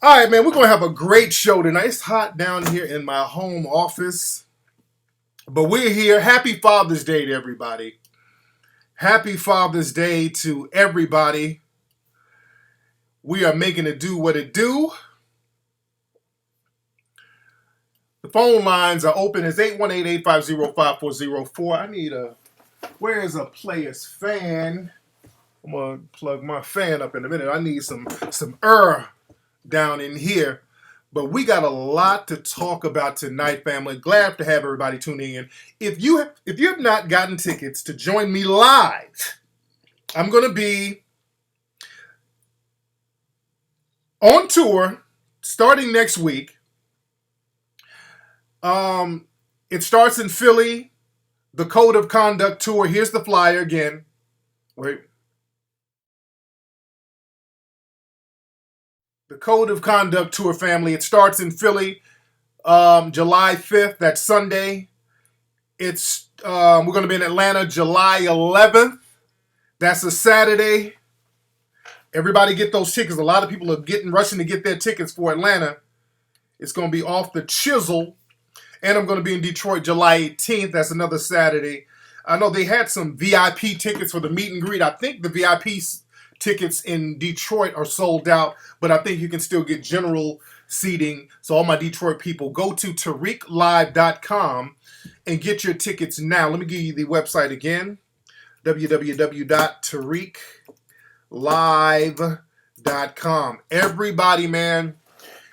All right, man, we're going to have a great show tonight. It's hot down here in my home office, but we're here. Happy Father's Day to everybody. Happy Father's Day to everybody. We are making it do what it do. The phone lines are open. It's 818-850-5404. I need where's a player's fan? I'm going to plug my fan up in a minute. I need some down in here. But we got a lot to talk about tonight, family. Glad to have everybody tuning in. If you have not gotten tickets to join me live, I'm going to be on tour starting next week. It starts in Philly, the Code of Conduct tour. Here's the flyer again. Wait. The Code of Conduct tour, family. It starts in Philly, July 5th. That's Sunday. It's we're going to be in Atlanta, July 11th. That's a Saturday. Everybody get those tickets. A lot of people are rushing to get their tickets for Atlanta. It's going to be off the chisel. And I'm going to be in Detroit July 18th. That's another Saturday. I know they had some VIP tickets for the meet and greet. I think the VIP tickets in Detroit are sold out, but I think you can still get general seating. So all my Detroit people, go to tariqlive.com and get your tickets now. Let me give you the website again, www.tariqlive.com. Everybody, man,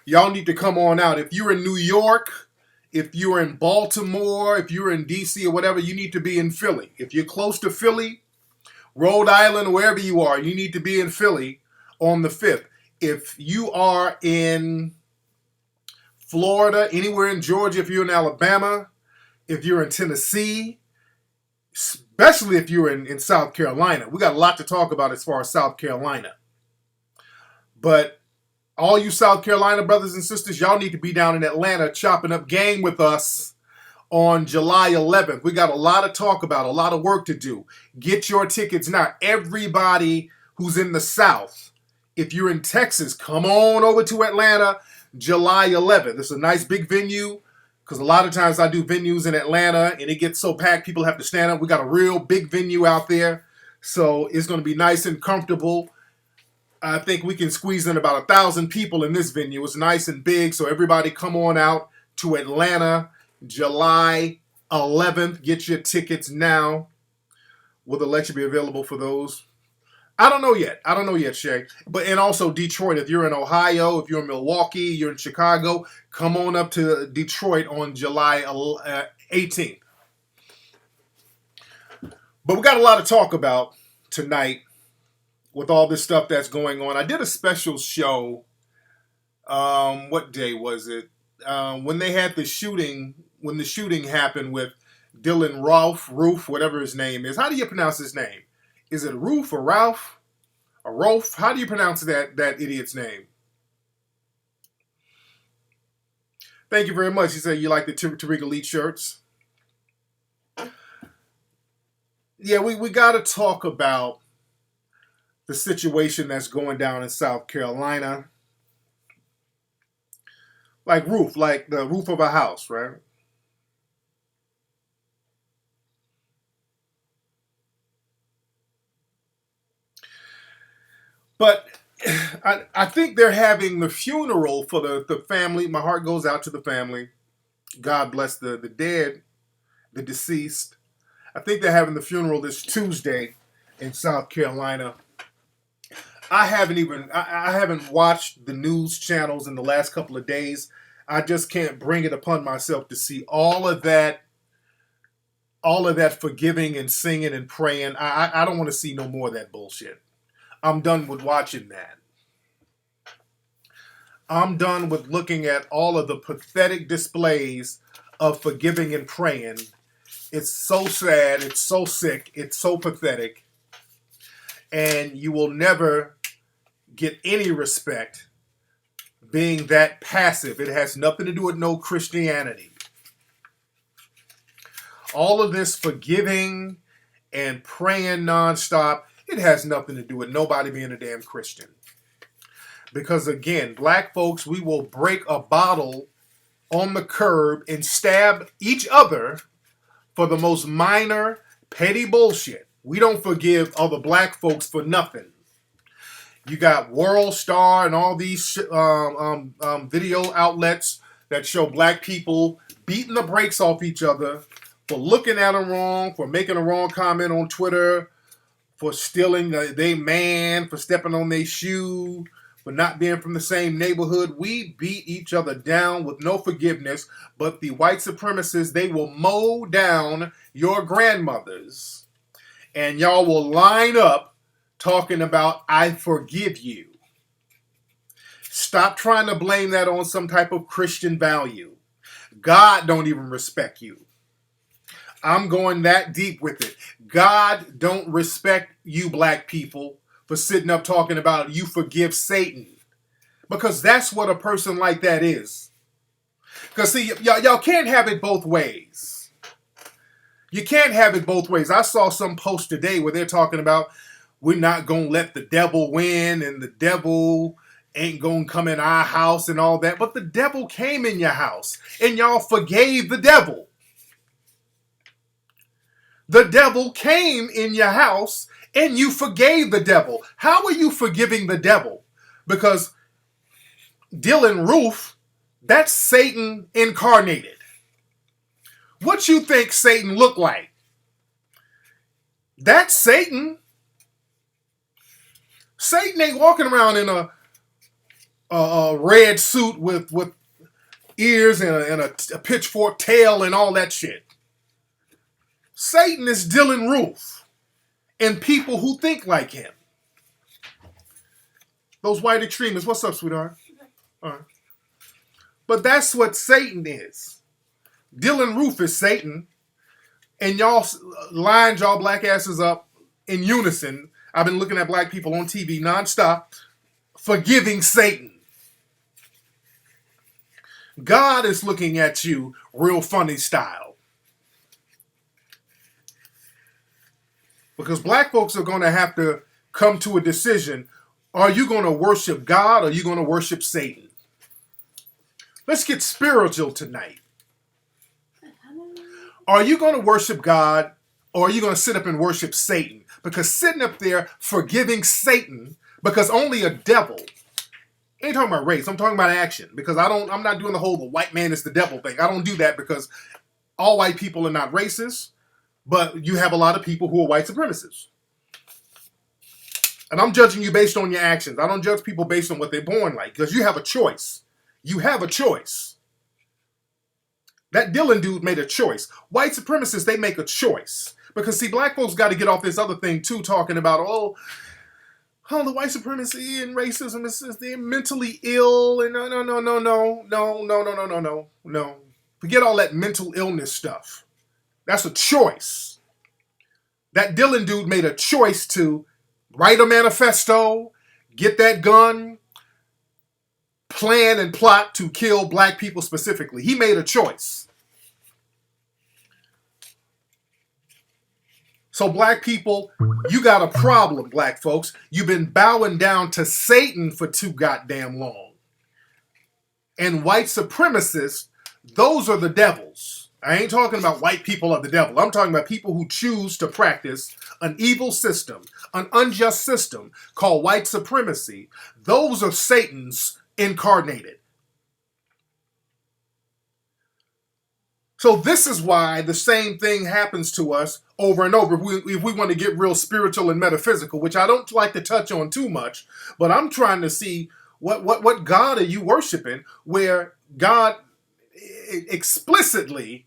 y'all need to come on out. If you're in New York, if you're in Baltimore, if you're in DC or whatever, you need to be in Philly. If you're close to Philly, Rhode Island, wherever you are, you need to be in Philly on the 5th. If you are in Florida, anywhere in Georgia, if you're in Alabama, if you're in Tennessee, especially if you're in South Carolina. We got a lot to talk about as far as South Carolina. But all you South Carolina brothers and sisters, y'all need to be down in Atlanta chopping up game with us on July 11th. We got a lot to talk about, a lot of work to do. Get your tickets now. Everybody who's in the South, if you're in Texas, come on over to Atlanta July 11th. It's a nice big venue because a lot of times I do venues in Atlanta and it gets so packed people have to stand up. We got a real big venue out there, so it's going to be nice and comfortable. I think we can squeeze in about 1,000 people in this venue. It's nice and big, so everybody come on out to Atlanta July 11th. Get your tickets now. Will the lecture be available for those? I don't know yet, Shay. And also Detroit. If you're in Ohio, if you're in Milwaukee, you're in Chicago, come on up to Detroit on July 18th. But we got a lot to talk about tonight with all this stuff that's going on. I did a special show. What day was it? When they had the shooting, when the shooting happened with Dylann Roof, whatever his name is. How do you pronounce his name? Is it Roof or Ralph? Or Rolf? How do you pronounce that idiot's name? Thank you very much. He said you like the Tariq Elite shirts. Yeah, we got to talk about the situation that's going down in South Carolina. Like the roof of a house, right? But I think they're having the funeral for the family. My heart goes out to the family. God bless the dead, the deceased. I think they're having the funeral this Tuesday in South Carolina. I haven't watched the news channels in the last couple of days. I just can't bring it upon myself to see all of that forgiving and singing and praying. I don't want to see no more of that bullshit. I'm done with watching that. I'm done with looking at all of the pathetic displays of forgiving and praying. It's so sad. It's so sick. It's so pathetic. And you will never get any respect being that passive. It has nothing to do with no Christianity. All of this forgiving and praying nonstop, it has nothing to do with nobody being a damn Christian. Because again, black folks, we will break a bottle on the curb and stab each other for the most minor, petty bullshit. We don't forgive other black folks for nothing. You got World Star and all these video outlets that show black people beating the brakes off each other for looking at them wrong, for making a wrong comment on Twitter, for stealing they man, for stepping on their shoe, for not being from the same neighborhood. We beat each other down with no forgiveness, but the white supremacists, they will mow down your grandmothers, and y'all will line up talking about, I forgive you. Stop trying to blame that on some type of Christian value. God don't even respect you. I'm going that deep with it. God don't respect you black people for sitting up talking about you forgive Satan. Because that's what a person like that is. Because see, y'all can't have it both ways. You can't have it both ways. I saw some post today where they're talking about we're not going to let the devil win and the devil ain't going to come in our house and all that. But the devil came in your house and y'all forgave the devil. The devil came in your house and you forgave the devil. How are you forgiving the devil? Because Dylann Roof, that's Satan incarnated. What you think Satan looked like? That's Satan. Satan ain't walking around in a red suit with ears and a pitchfork tail and all that shit. Satan is Dylann Roof and people who think like him. Those white extremists. What's up, sweetheart? All right. But that's what Satan is. Dylann Roof is Satan. And y'all lined y'all black asses up in unison. I've been looking at black people on TV nonstop forgiving Satan. God is looking at you real funny style. Because black folks are going to have to come to a decision. Are you going to worship God or are you going to worship Satan? Let's get spiritual tonight. Are you going to worship God or are you going to sit up and worship Satan? Because sitting up there forgiving Satan, because only a devil, I ain't talking about race, I'm talking about action. Because I'm not doing the whole the white man is the devil thing. I don't do that because all white people are not racist, but you have a lot of people who are white supremacists. And I'm judging you based on your actions. I don't judge people based on what they're born like, because you have a choice. You have a choice. That Dylann dude made a choice. White supremacists, they make a choice. Because, see, black folks got to get off this other thing, too, talking about, oh, the white supremacy and racism, they're mentally ill. And no. Forget all that mental illness stuff. That's a choice. That Dylann dude made a choice to write a manifesto, get that gun, plan and plot to kill black people specifically. He made a choice. So black people, you got a problem, black folks. You've been bowing down to Satan for too goddamn long. And white supremacists, those are the devils. I ain't talking about white people are the devil. I'm talking about people who choose to practice an evil system, an unjust system called white supremacy. Those are Satan's incarnated. So this is why the same thing happens to us over and over. If we want to get real spiritual and metaphysical, which I don't like to touch on too much, but I'm trying to see what God are you worshiping, where God explicitly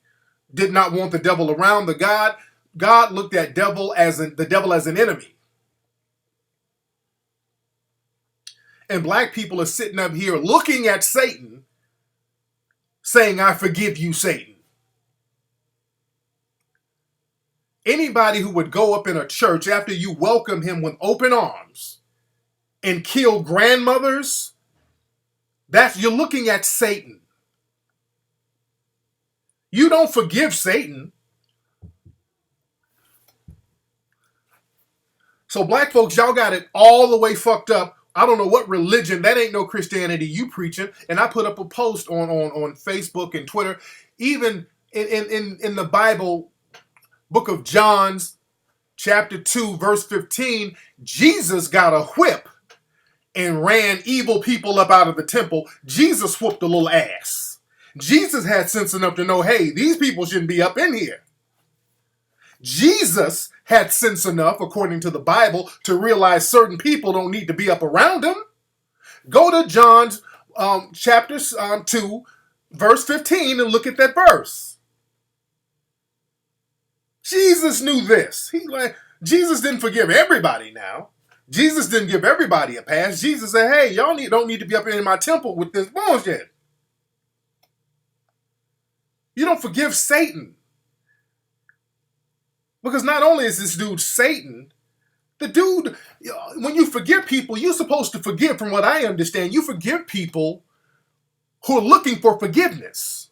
did not want the devil around. God looked at the devil as an enemy. And black people are sitting up here looking at Satan, saying, I forgive you, Satan. Anybody who would go up in a church after you welcome him with open arms and kill grandmothers, you're looking at Satan. You don't forgive Satan. So black folks, y'all got it all the way fucked up I don't know what religion, that ain't no Christianity you preaching. And I put up a post on Facebook and Twitter, even in the Bible, book of John's, chapter 2, verse 15, Jesus got a whip and ran evil people up out of the temple. Jesus whooped a little ass. Jesus had sense enough to know, hey, these people shouldn't be up in here. Jesus had sense enough, according to the Bible, to realize certain people don't need to be up around him. Go to John's chapter 2, verse 15, and look at that verse. Jesus knew this. Jesus didn't forgive everybody now. Jesus didn't give everybody a pass. Jesus said, hey, y'all don't need to be up in my temple with this bullshit. You don't forgive Satan. Because not only is this dude Satan, the dude, when you forgive people, you're supposed to forgive, from what I understand, you forgive people who are looking for forgiveness.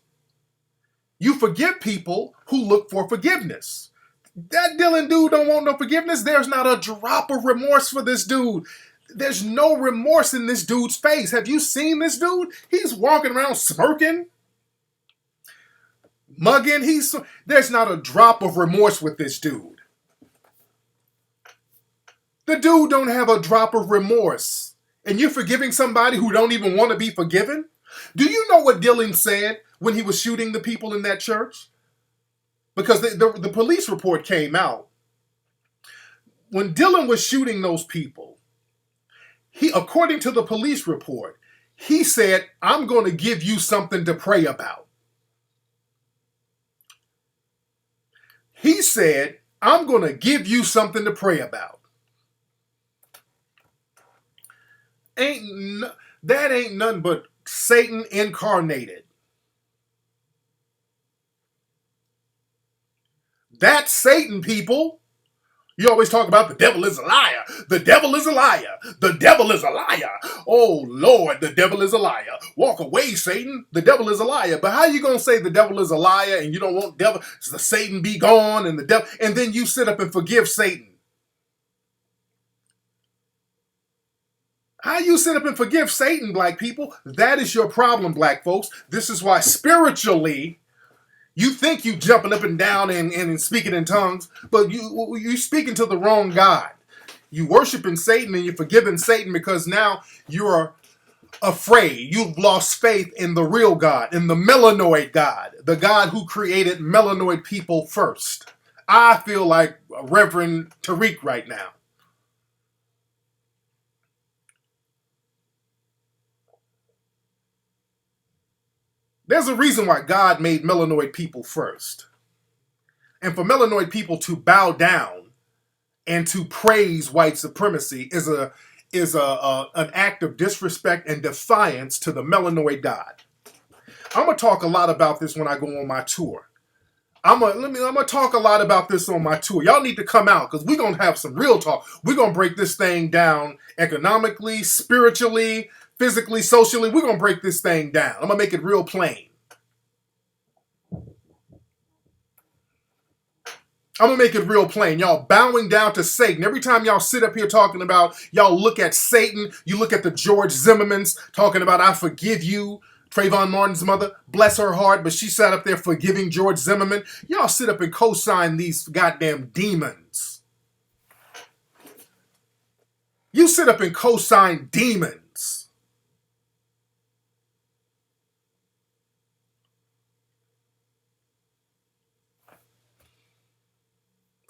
You forgive people who look for forgiveness. That Dylann dude don't want no forgiveness. There's not a drop of remorse for this dude. There's no remorse in this dude's face. Have you seen this dude? He's walking around smirking, mugging. There's not a drop of remorse with this dude. The dude don't have a drop of remorse. And you're forgiving somebody who don't even want to be forgiven? Do you know what Dylann said when he was shooting the people in that church? Because the police report came out. When Dylann was shooting those people, according to the police report, he said, I'm going to give you something to pray about. He said, I'm going to give you something to pray about. That ain't nothing but Satan incarnated. That's Satan, people. You always talk about the devil is a liar. The devil is a liar. The devil is a liar. Oh, Lord, the devil is a liar. Walk away, Satan. The devil is a liar. But how you going to say the devil is a liar and you don't want the Satan be gone and the devil, and then you sit up and forgive Satan? How you sit up and forgive Satan, black people? That is your problem, black folks. This is why spiritually, you think you jumping up and down and speaking in tongues, but you speaking to the wrong God. You worshiping Satan and you're forgiving Satan because now you're afraid. You've lost faith in the real God, in the melanoid God, the God who created melanoid people first. I feel like Reverend Tariq right now. There's a reason why God made melanoid people first. And for melanoid people to bow down and to praise white supremacy is an act of disrespect and defiance to the melanoid God. I'm gonna talk a lot about this when I go on my tour. I'm gonna talk a lot about this on my tour. Y'all need to come out because we're gonna have some real talk. We're gonna break this thing down economically, spiritually, physically, socially. We're gonna break this thing down. I'm gonna make it real plain. I'm going to make it real plain. Y'all bowing down to Satan. Every time y'all sit up here talking about, y'all look at Satan, you look at the George Zimmermans talking about, I forgive you. Trayvon Martin's mother, bless her heart, but she sat up there forgiving George Zimmerman. Y'all sit up and co-sign these goddamn demons. You sit up and co-sign demons.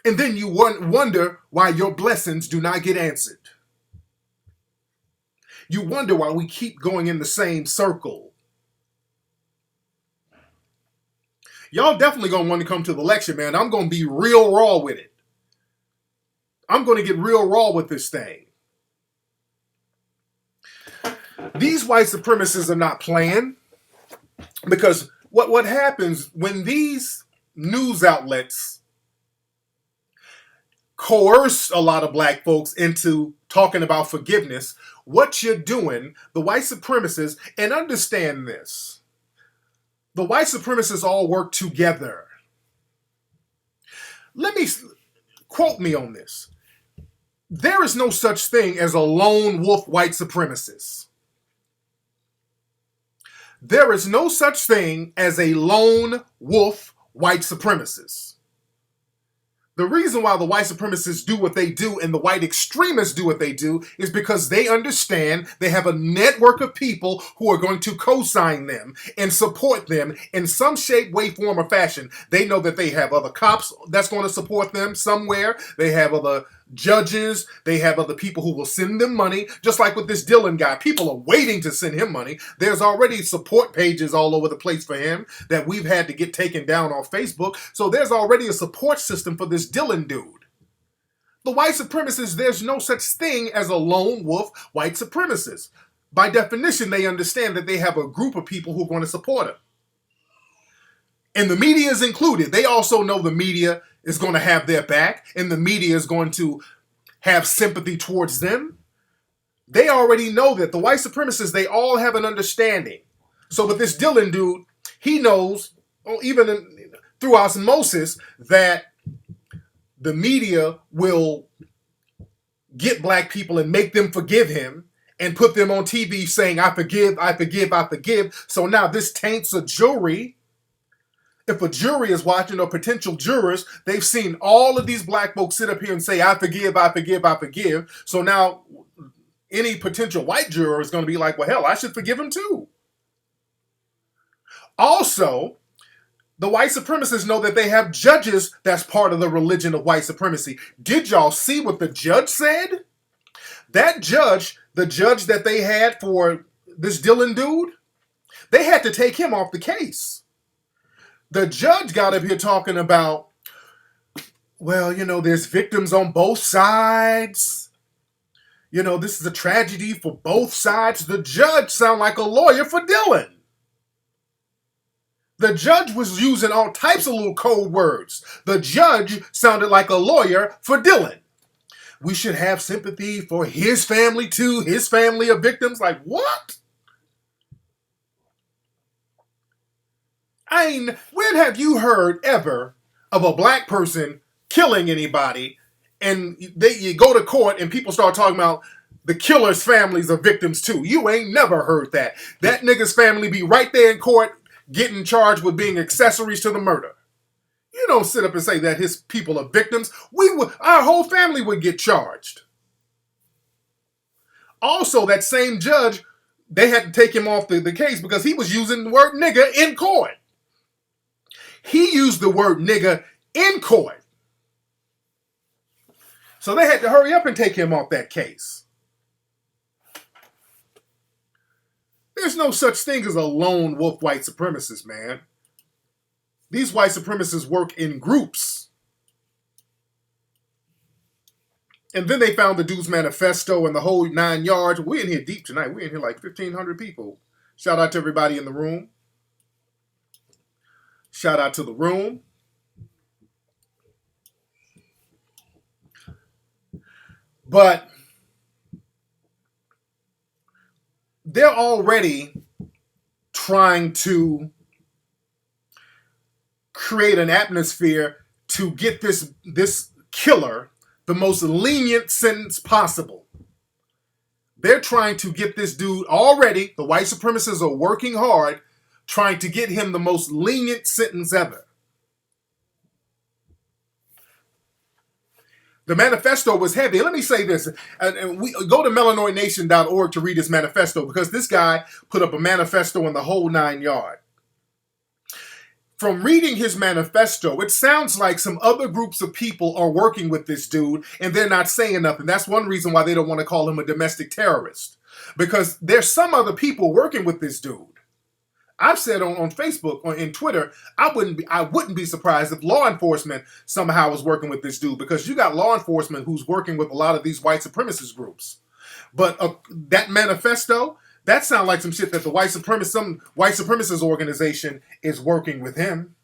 And then you wonder why your blessings do not get answered. You wonder why we keep going in the same circle. Y'all definitely going to want to come to the lecture, man. I'm going to be real raw with it. I'm going to get real raw with this thing. These white supremacists are not playing, because what happens when these news outlets coerce a lot of black folks into talking about forgiveness, what you're doing, the white supremacists, and understand this, the white supremacists all work together. Let me quote me on this. There is no such thing as a lone wolf white supremacist. There is no such thing as a lone wolf white supremacist. The reason why the white supremacists do what they do and the white extremists do what they do is because they understand they have a network of people who are going to co-sign them and support them in some shape, way, form, or fashion. They know that they have other cops that's going to support them somewhere. They have other judges. They have other people who will send them money. Just like with this Dylann guy, people are waiting to send him money. There's already support pages all over the place for him that we've had to get taken down on Facebook. So there's already a support system for this Dylann dude. The white supremacists, there's no such thing as a lone wolf white supremacist. By definition, they understand that they have a group of people who are going to support him. And the media is included. They also know the media is going to have their back, and the media is going to have sympathy towards them. They already know that. The white supremacists, they all have an understanding. So with this Dylann dude, he knows, even through osmosis, that the media will get black people and make them forgive him and put them on TV saying, I forgive, I forgive, I forgive. So now this taints a jury. If a jury is watching, or potential jurors, they've seen all of these black folks sit up here and say, I forgive, I forgive, I forgive. So now any potential white juror is going to be like, well, hell, I should forgive him too. Also, the white supremacists know that they have judges that's part of the religion of white supremacy. Did y'all see what the judge said? That judge, the judge that they had for this Dylann dude, they had to take him off the case. The judge got up here talking about, well, there's victims on both sides. This is a tragedy for both sides. The judge sounded like a lawyer for Dylann. The judge was using all types of little code words. The judge sounded like a lawyer for Dylann. We should have sympathy for his family too, his family of victims. Like, what? When have you heard ever of a black person killing anybody and you go to court and people start talking about the killer's families are victims too? You ain't never heard that. That nigga's family be right there in court getting charged with being accessories to the murder. You don't sit up and say that his people are victims. Our whole family would get charged. Also, that same judge, they had to take him off the case because he was using the word nigga in court. He used the word nigga in court. So they had to hurry up and take him off that case. There's no such thing as a lone wolf white supremacist, man. These white supremacists work in groups. And then they found the dude's manifesto and the whole 9 yards. We're in here deep tonight. We're in here like 1,500 people. Shout out to everybody in the room. Shout out to the room. But they're already trying to create an atmosphere to get this killer the most lenient sentence possible. They're trying to get this dude already, the white supremacists are working hard, trying to get him the most lenient sentence ever. The manifesto was heavy. Let me say this. And we go to melanoidnation.org to read his manifesto because this guy put up a manifesto in the whole 9 yards. From reading his manifesto, it sounds like some other groups of people are working with this dude and they're not saying nothing. That's one reason why they don't want to call him a domestic terrorist. Because there's some other people working with this dude. I've said on Facebook or in Twitter, I wouldn't be surprised if law enforcement somehow was working with this dude because you got law enforcement who's working with a lot of these white supremacist groups. But that manifesto, that sounds like some shit that some white supremacist organization is working with him.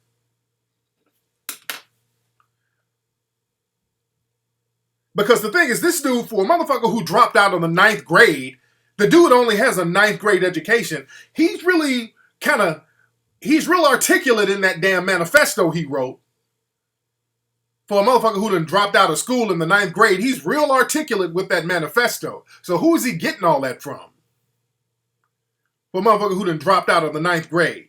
Because the thing is, this dude, for a motherfucker who dropped out of the 9th grade, the dude only has a 9th grade education. He's real articulate in that damn manifesto he wrote. For a motherfucker who done dropped out of school in the 9th grade, he's real articulate with that manifesto. So who is he getting all that from? For a motherfucker who done dropped out of the 9th grade.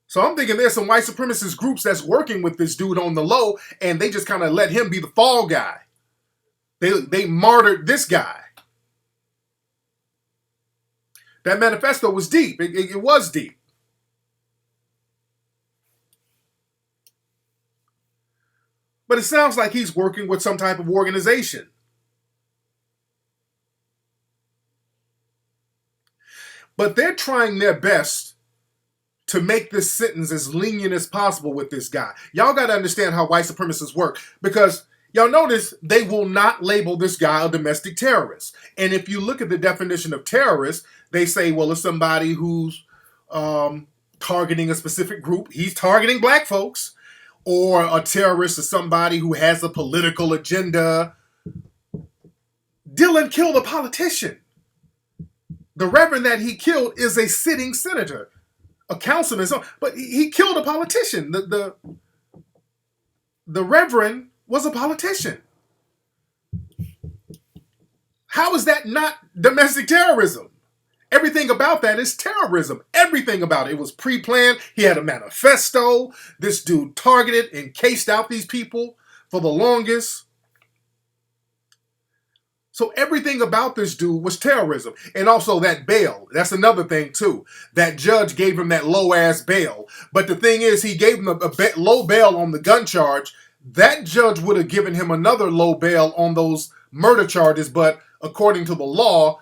So I'm thinking there's some white supremacist groups that's working with this dude on the low, and they just kind of let him be the fall guy. They martyred this guy. That manifesto was deep. It was deep. But it sounds like he's working with some type of organization. But they're trying their best to make this sentence as lenient as possible with this guy. Y'all got to understand how white supremacists work, because y'all notice they will not label this guy a domestic terrorist. And if you look at the definition of terrorist, they say, well, it's somebody who's targeting a specific group. He's targeting black folks. Or a terrorist is somebody who has a political agenda. Dylann killed a politician. The reverend that he killed is a sitting senator, a councilman, but he killed a politician. The reverend was a politician. How is that not domestic terrorism? Everything about that is terrorism. Everything about it. It was pre-planned. He had a manifesto. This dude targeted and cased out these people for the longest. So everything about this dude was terrorism. And also that bail. That's another thing too. That judge gave him that low-ass bail. But the thing is, he gave him a low bail on the gun charge. That judge would have given him another low bail on those murder charges. But according to the law,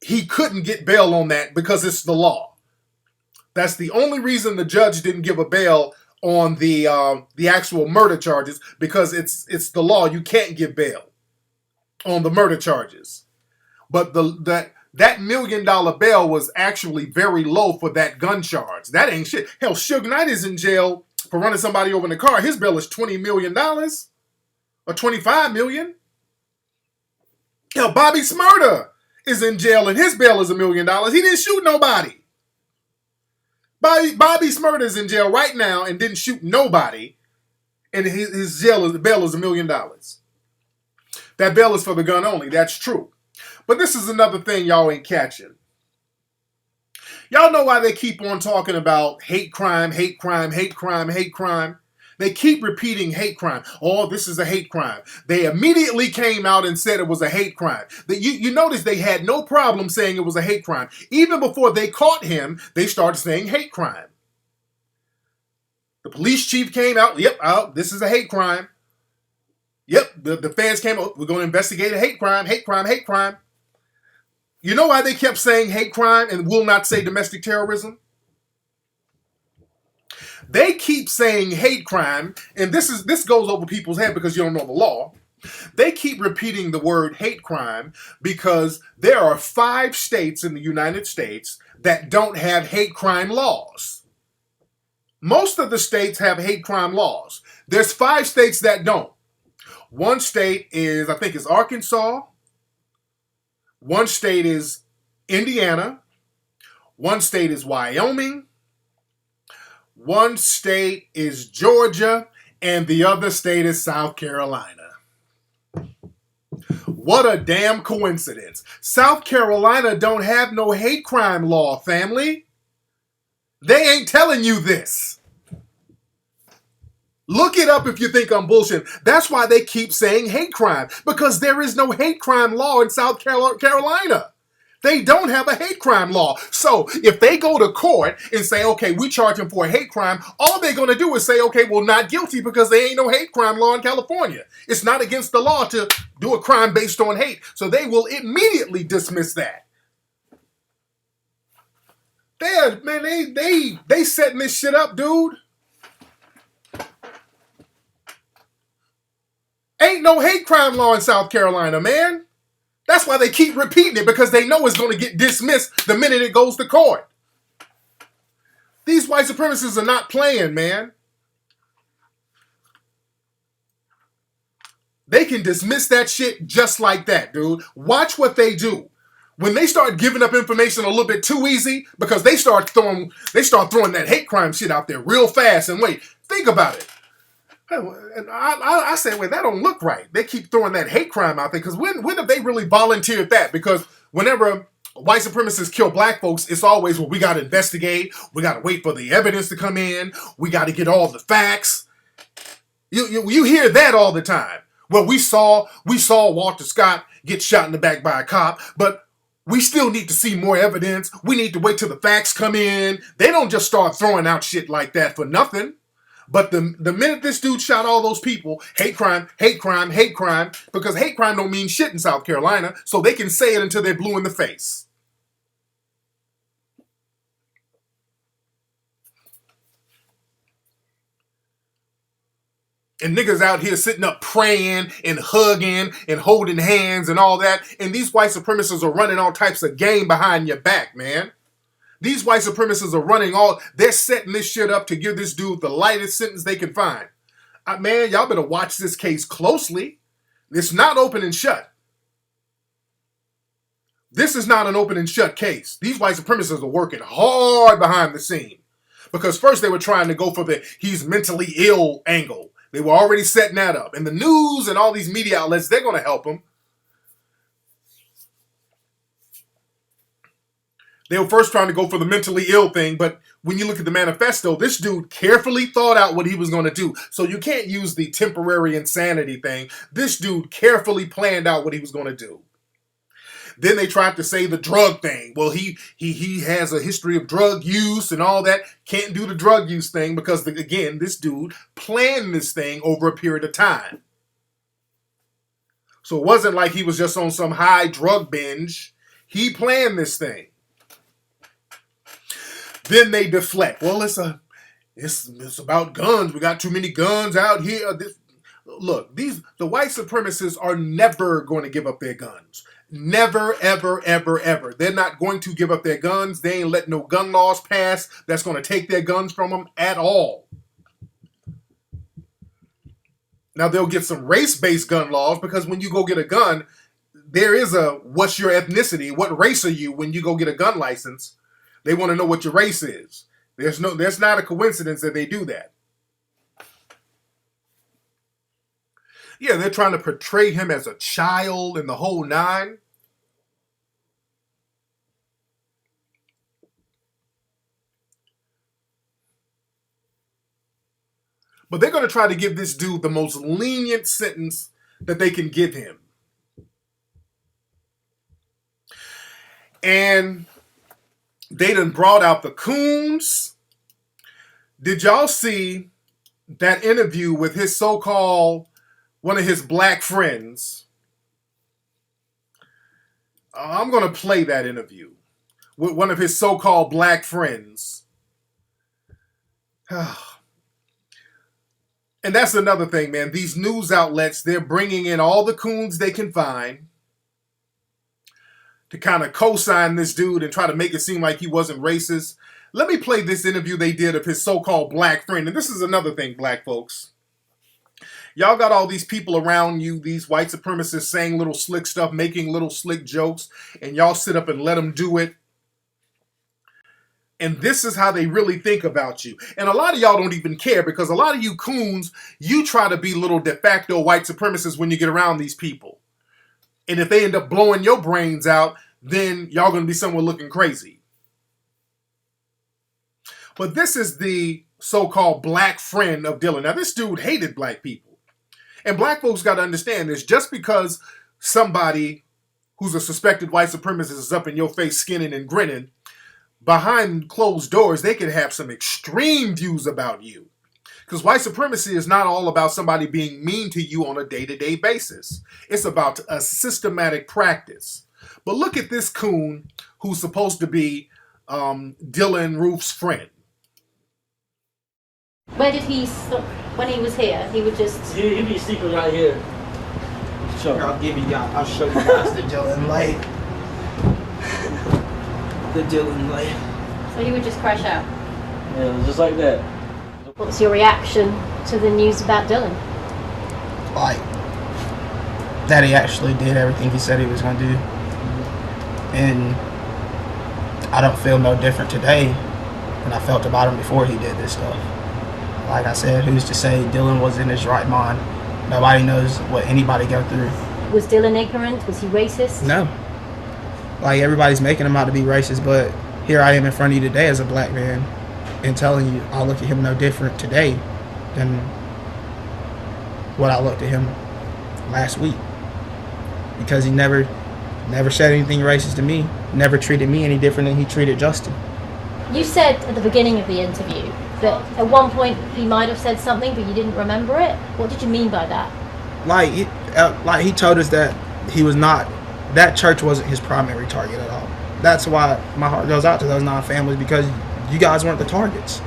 he couldn't get bail on that because it's the law. That's the only reason the judge didn't give a bail on the actual murder charges, because it's the law. You can't give bail on the murder charges. But that $1 million bail was actually very low for that gun charge. That ain't shit. Hell, Suge Knight is in jail for running somebody over in the car. His bail is $20 million or $25 million. Hell, Bobby Smurda is in jail and his bail is $1 million. He didn't shoot nobody. Bobby Smurda is in jail right now and didn't shoot nobody, and his bail is $1 million. That bail is for the gun only. That's true. But this is another thing y'all ain't catching. Y'all know why they keep on talking about hate crime, hate crime, hate crime, hate crime? They keep repeating hate crime. Oh, this is a hate crime. They immediately came out and said it was a hate crime. You notice they had no problem saying it was a hate crime. Even before they caught him, they started saying hate crime. The police chief came out. Yep, this is a hate crime. Yep, the feds came out. We're going to investigate a hate crime, hate crime, hate crime. You know why they kept saying hate crime and will not say domestic terrorism? They keep saying hate crime, and this goes over people's head because you don't know the law. They keep repeating the word hate crime because there are 5 states in the United States that don't have hate crime laws. Most of the states have hate crime laws. There's 5 states that don't. One state is, I think it's Arkansas. One state is Indiana. One state is Wyoming. One state is Georgia, and the other state is South Carolina. What a damn coincidence. South Carolina don't have no hate crime law, family. They ain't telling you this. Look it up if you think I'm bullshit. That's why they keep saying hate crime, because there is no hate crime law in South Carolina. They don't have a hate crime law. So if they go to court and say, okay, we charge him for a hate crime, all they're going to do is say, okay, well, not guilty, because there ain't no hate crime law in California. It's not against the law to do a crime based on hate. So they will immediately dismiss that. They setting this shit up, dude. Ain't no hate crime law in South Carolina, man. That's why they keep repeating it, because they know it's going to get dismissed the minute it goes to court. These white supremacists are not playing, man. They can dismiss that shit just like that, dude. Watch what they do. when they start giving up information a little bit too easy, because they start throwing that hate crime shit out there real fast. And wait, think about it. And I say, wait, that don't look right. They keep throwing that hate crime out there because when have they really volunteered that? Because whenever white supremacists kill black folks, it's always, well, we got to investigate. We got to wait for the evidence to come in. We got to get all the facts. You hear that all the time. Well, we saw Walter Scott get shot in the back by a cop, but we still need to see more evidence. We need to wait till the facts come in. They don't just start throwing out shit like that for nothing. But the minute this dude shot all those people, hate crime, because hate crime don't mean shit in South Carolina, so they can say it until they're blue in the face. And niggas out here sitting up praying and hugging and holding hands and all that. And these white supremacists are running all types of game behind your back, man. These white supremacists are they're setting this shit up to give this dude the lightest sentence they can find. Man, y'all better watch this case closely. It's not open and shut. This is not an open and shut case. These white supremacists are working hard behind the scene. Because first they were trying to go for the he's mentally ill angle. They were already setting that up. And the news and all these media outlets, they're going to help him. They were first trying to go for the mentally ill thing, but when you look at the manifesto, this dude carefully thought out what he was going to do. So you can't use the temporary insanity thing. This dude carefully planned out what he was going to do. Then they tried to say the drug thing. Well, he has a history of drug use and all that. Can't do the drug use thing because, again, this dude planned this thing over a period of time. So it wasn't like he was just on some high drug binge. He planned this thing. Then they deflect. Well, it's about guns. We got too many guns out here. Look, the white supremacists are never going to give up their guns. Never, ever, ever, ever. They're not going to give up their guns. They ain't letting no gun laws pass that's going to take their guns from them at all. Now, they'll get some race-based gun laws because when you go get a gun, there is what's your ethnicity? What race are you when you go get a gun license? They want to know what your race is. There's not a coincidence that they do that. Yeah, they're trying to portray him as a child and the whole nine. But they're going to try to give this dude the most lenient sentence that they can give him. And they done brought out the coons. Did y'all see that interview with his so-called, one of his black friends? I'm going to play that interview with one of his so-called black friends. And that's another thing, man. These news outlets, they're bringing in all the coons they can find to kind of co-sign this dude and try to make it seem like he wasn't racist. Let me play this interview they did of his so-called black friend. And this is another thing, black folks. Y'all got all these people around you, these white supremacists saying little slick stuff, making little slick jokes, and y'all sit up and let them do it. And this is how they really think about you. And a lot of y'all don't even care because a lot of you coons, you try to be little de facto white supremacists when you get around these people. And if they end up blowing your brains out, then y'all going to be somewhere looking crazy. But this is the so-called black friend of Dylann. Now, this dude hated black people. And black folks got to understand this. Just because somebody who's a suspected white supremacist is up in your face skinning and grinning, behind closed doors, they can have some extreme views about you. Because white supremacy is not all about somebody being mean to you on a day-to-day basis. It's about a systematic practice. But look at this coon who's supposed to be Dylann Roof's friend. Where did he stop when he was here? He would just... He'd be sleeping right here. Sure. I'll show you guys the Dylann light. The Dylann light. So he would just crash out? Yeah, just like that. What's your reaction to the news about Dylann? Like, that he actually did everything he said he was going to do. And I don't feel no different today than I felt about him before he did this stuff. Like I said, who's to say Dylann was in his right mind? Nobody knows what anybody go through. Was Dylann ignorant? Was he racist? No. Like, everybody's making him out to be racist, but here I am in front of you today as a black man and telling you I look at him no different today than what I looked at him last week. Because he never said anything racist to me, never treated me any different than he treated Justin. You said at the beginning of the interview that at one point he might have said something, but you didn't remember it. What did you mean by that? Like he told us that he was not, that church wasn't his primary target at all. That's why my heart goes out to those 9 families, because you guys weren't the targets.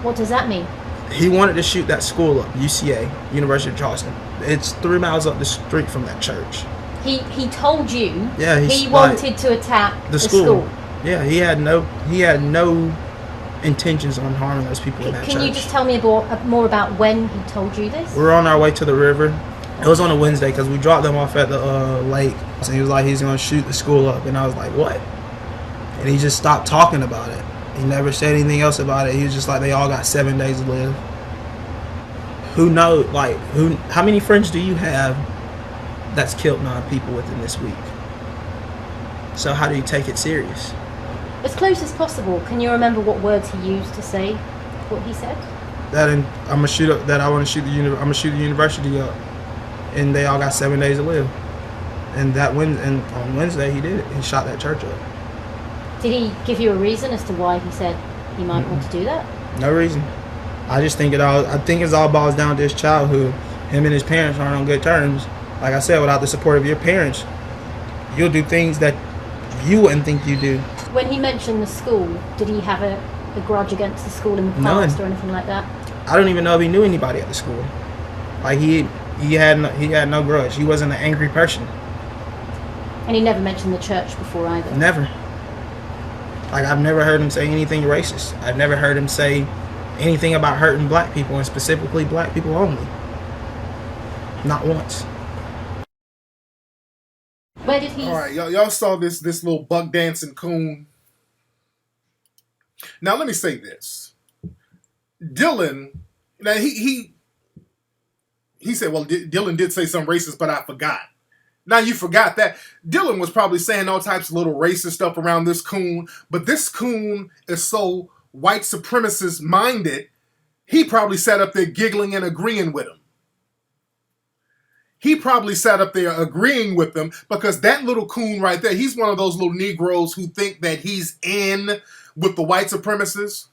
What does that mean? He wanted to shoot that school up, UCA, University of Charleston. It's 3 miles up the street from that church. He told you he like, wanted to attack the school. Yeah, he had no intentions on harming those people in that church. Can you just tell me more about when he told you this? We were on our way to the river. It was on a Wednesday because we dropped them off at the lake. And he was like, he's going to shoot the school up. And I was like, what? And he just stopped talking about it. He never said anything else about it. He was just like, they all got 7 days to live. Who knows? Like, how many friends do you have that's killed 9 people within this week? So how do you take it serious? As close as possible, can you remember what words he used to say what he said? That I'm gonna shoot up. That I want to shoot I'm gonna shoot the university up, and they all got 7 days to live. And on Wednesday he did it. He shot that church up. Did he give you a reason as to why he said he might want to do that? No reason. I just think it all boils down to his childhood. Him and his parents aren't on good terms. Like I said, without the support of your parents, you'll do things that you wouldn't think you do. When he mentioned the school, did he have a grudge against the school in the past or anything like that? I don't even know if he knew anybody at the school. Like he had no grudge. He wasn't an angry person. And he never mentioned the church before either? Never. Like, I've never heard him say anything racist. I've never heard him say anything about hurting black people, and specifically black people only. Not once. Where did he... All right, y'all saw this little buck dancing coon. Now, let me say this. Dylann, now he said, well, Dylann did say something racist, but I forgot. Now you forgot that. Dylann was probably saying all types of little racist stuff around this coon, but this coon is so white supremacist minded, he probably sat up there giggling and agreeing with him. He probably sat up there agreeing with them, because that little coon right there, he's one of those little Negroes who think that he's in with the white supremacists.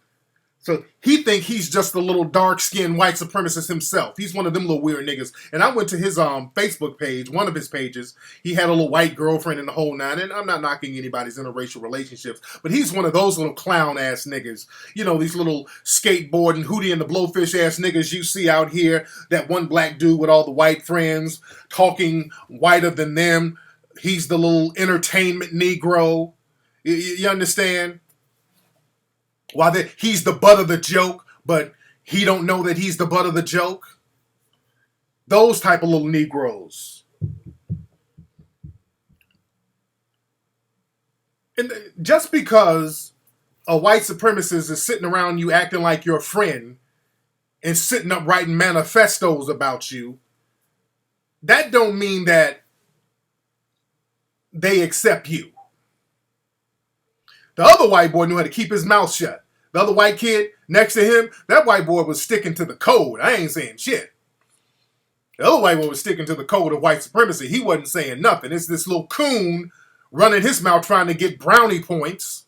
So he think he's just a little dark-skinned white supremacist himself. He's one of them little weird niggas. And I went to his Facebook page, one of his pages. He had a little white girlfriend in the whole nine. And I'm not knocking anybody's interracial relationships, but he's one of those little clown-ass niggas. You know, these little skateboarding, Hootie and the Blowfish-ass niggas you see out here. That one black dude with all the white friends talking whiter than them. He's the little entertainment Negro. You understand? He's the butt of the joke, but he don't know that he's the butt of the joke. Those type of little Negroes. And just because a white supremacist is sitting around you acting like your friend and sitting up writing manifestos about you, that don't mean that they accept you. The other white boy knew how to keep his mouth shut. The other white kid next to him, that white boy was sticking to the code. I ain't saying shit. The other white boy was sticking to the code of white supremacy. He wasn't saying nothing. It's this little coon running his mouth trying to get brownie points.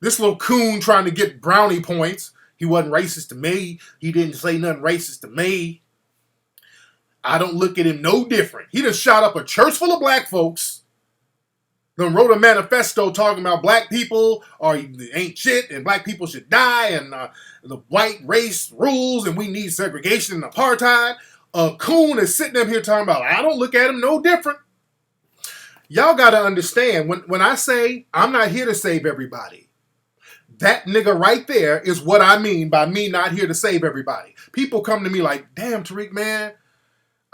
This little coon trying to get brownie points. He wasn't racist to me. He didn't say nothing racist to me. I don't look at him no different. He just shot up a church full of black folks. Then wrote a manifesto talking about black people ain't shit and black people should die and the white race rules and we need segregation and apartheid. A coon is sitting up here talking about, I don't look at him no different. Y'all got to understand, when I say I'm not here to save everybody, that nigga right there is what I mean by me not here to save everybody. People come to me like, damn, Tariq, man,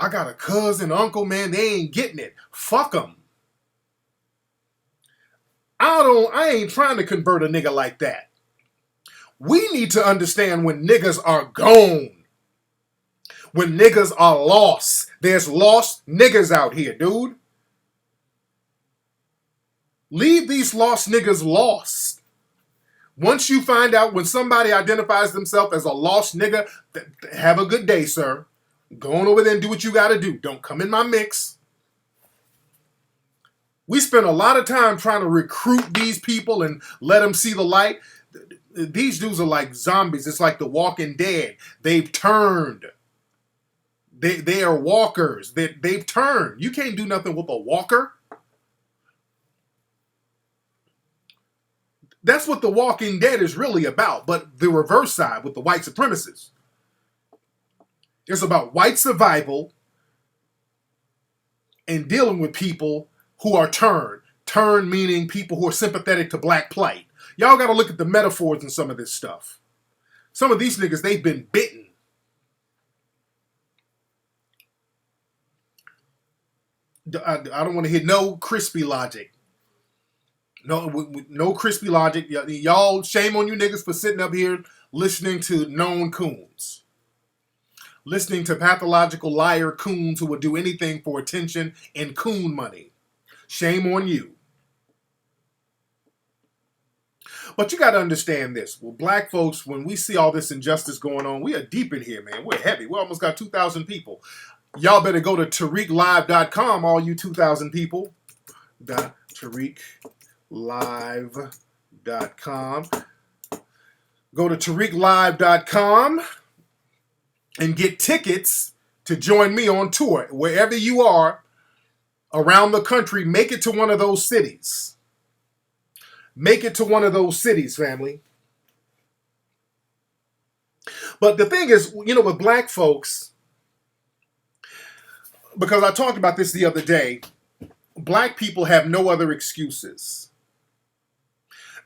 I got a cousin, uncle, man, they ain't getting it. Fuck them. I ain't trying to convert a nigga like that. We need to understand when niggas are gone. When niggas are lost. There's lost niggas out here, dude. Leave these lost niggas lost. Once you find out when somebody identifies themselves as a lost nigga, have a good day, sir. Go on over there and do what you got to do. Don't come in my mix. We spend a lot of time trying to recruit these people and let them see the light. These dudes are like zombies. It's like the Walking Dead. They've turned. They are walkers. They've turned. You can't do nothing with a walker. That's what the Walking Dead is really about. But the reverse side with the white supremacists. It's about white survival and dealing with people who are turned. Turned meaning people who are sympathetic to black plight. Y'all got to look at the metaphors in some of this stuff. Some of these niggas, they've been bitten. I don't want to hear no crispy logic. No crispy logic. Y'all, shame on you niggas for sitting up here listening to known coons. Listening to pathological liar coons who would do anything for attention and coon money. Shame on you. But you got to understand this. Well, black folks, when we see all this injustice going on, we are deep in here, man. We're heavy. We almost got 2,000 people. Y'all better go to TariqLive.com, all you 2,000 people. TariqLive.com. Go to TariqLive.com and get tickets to join me on tour. Wherever you are around the country, make it to one of those cities. Make it to one of those cities, family. But the thing is, with black folks, because I talked about this the other day, black people have no other excuses.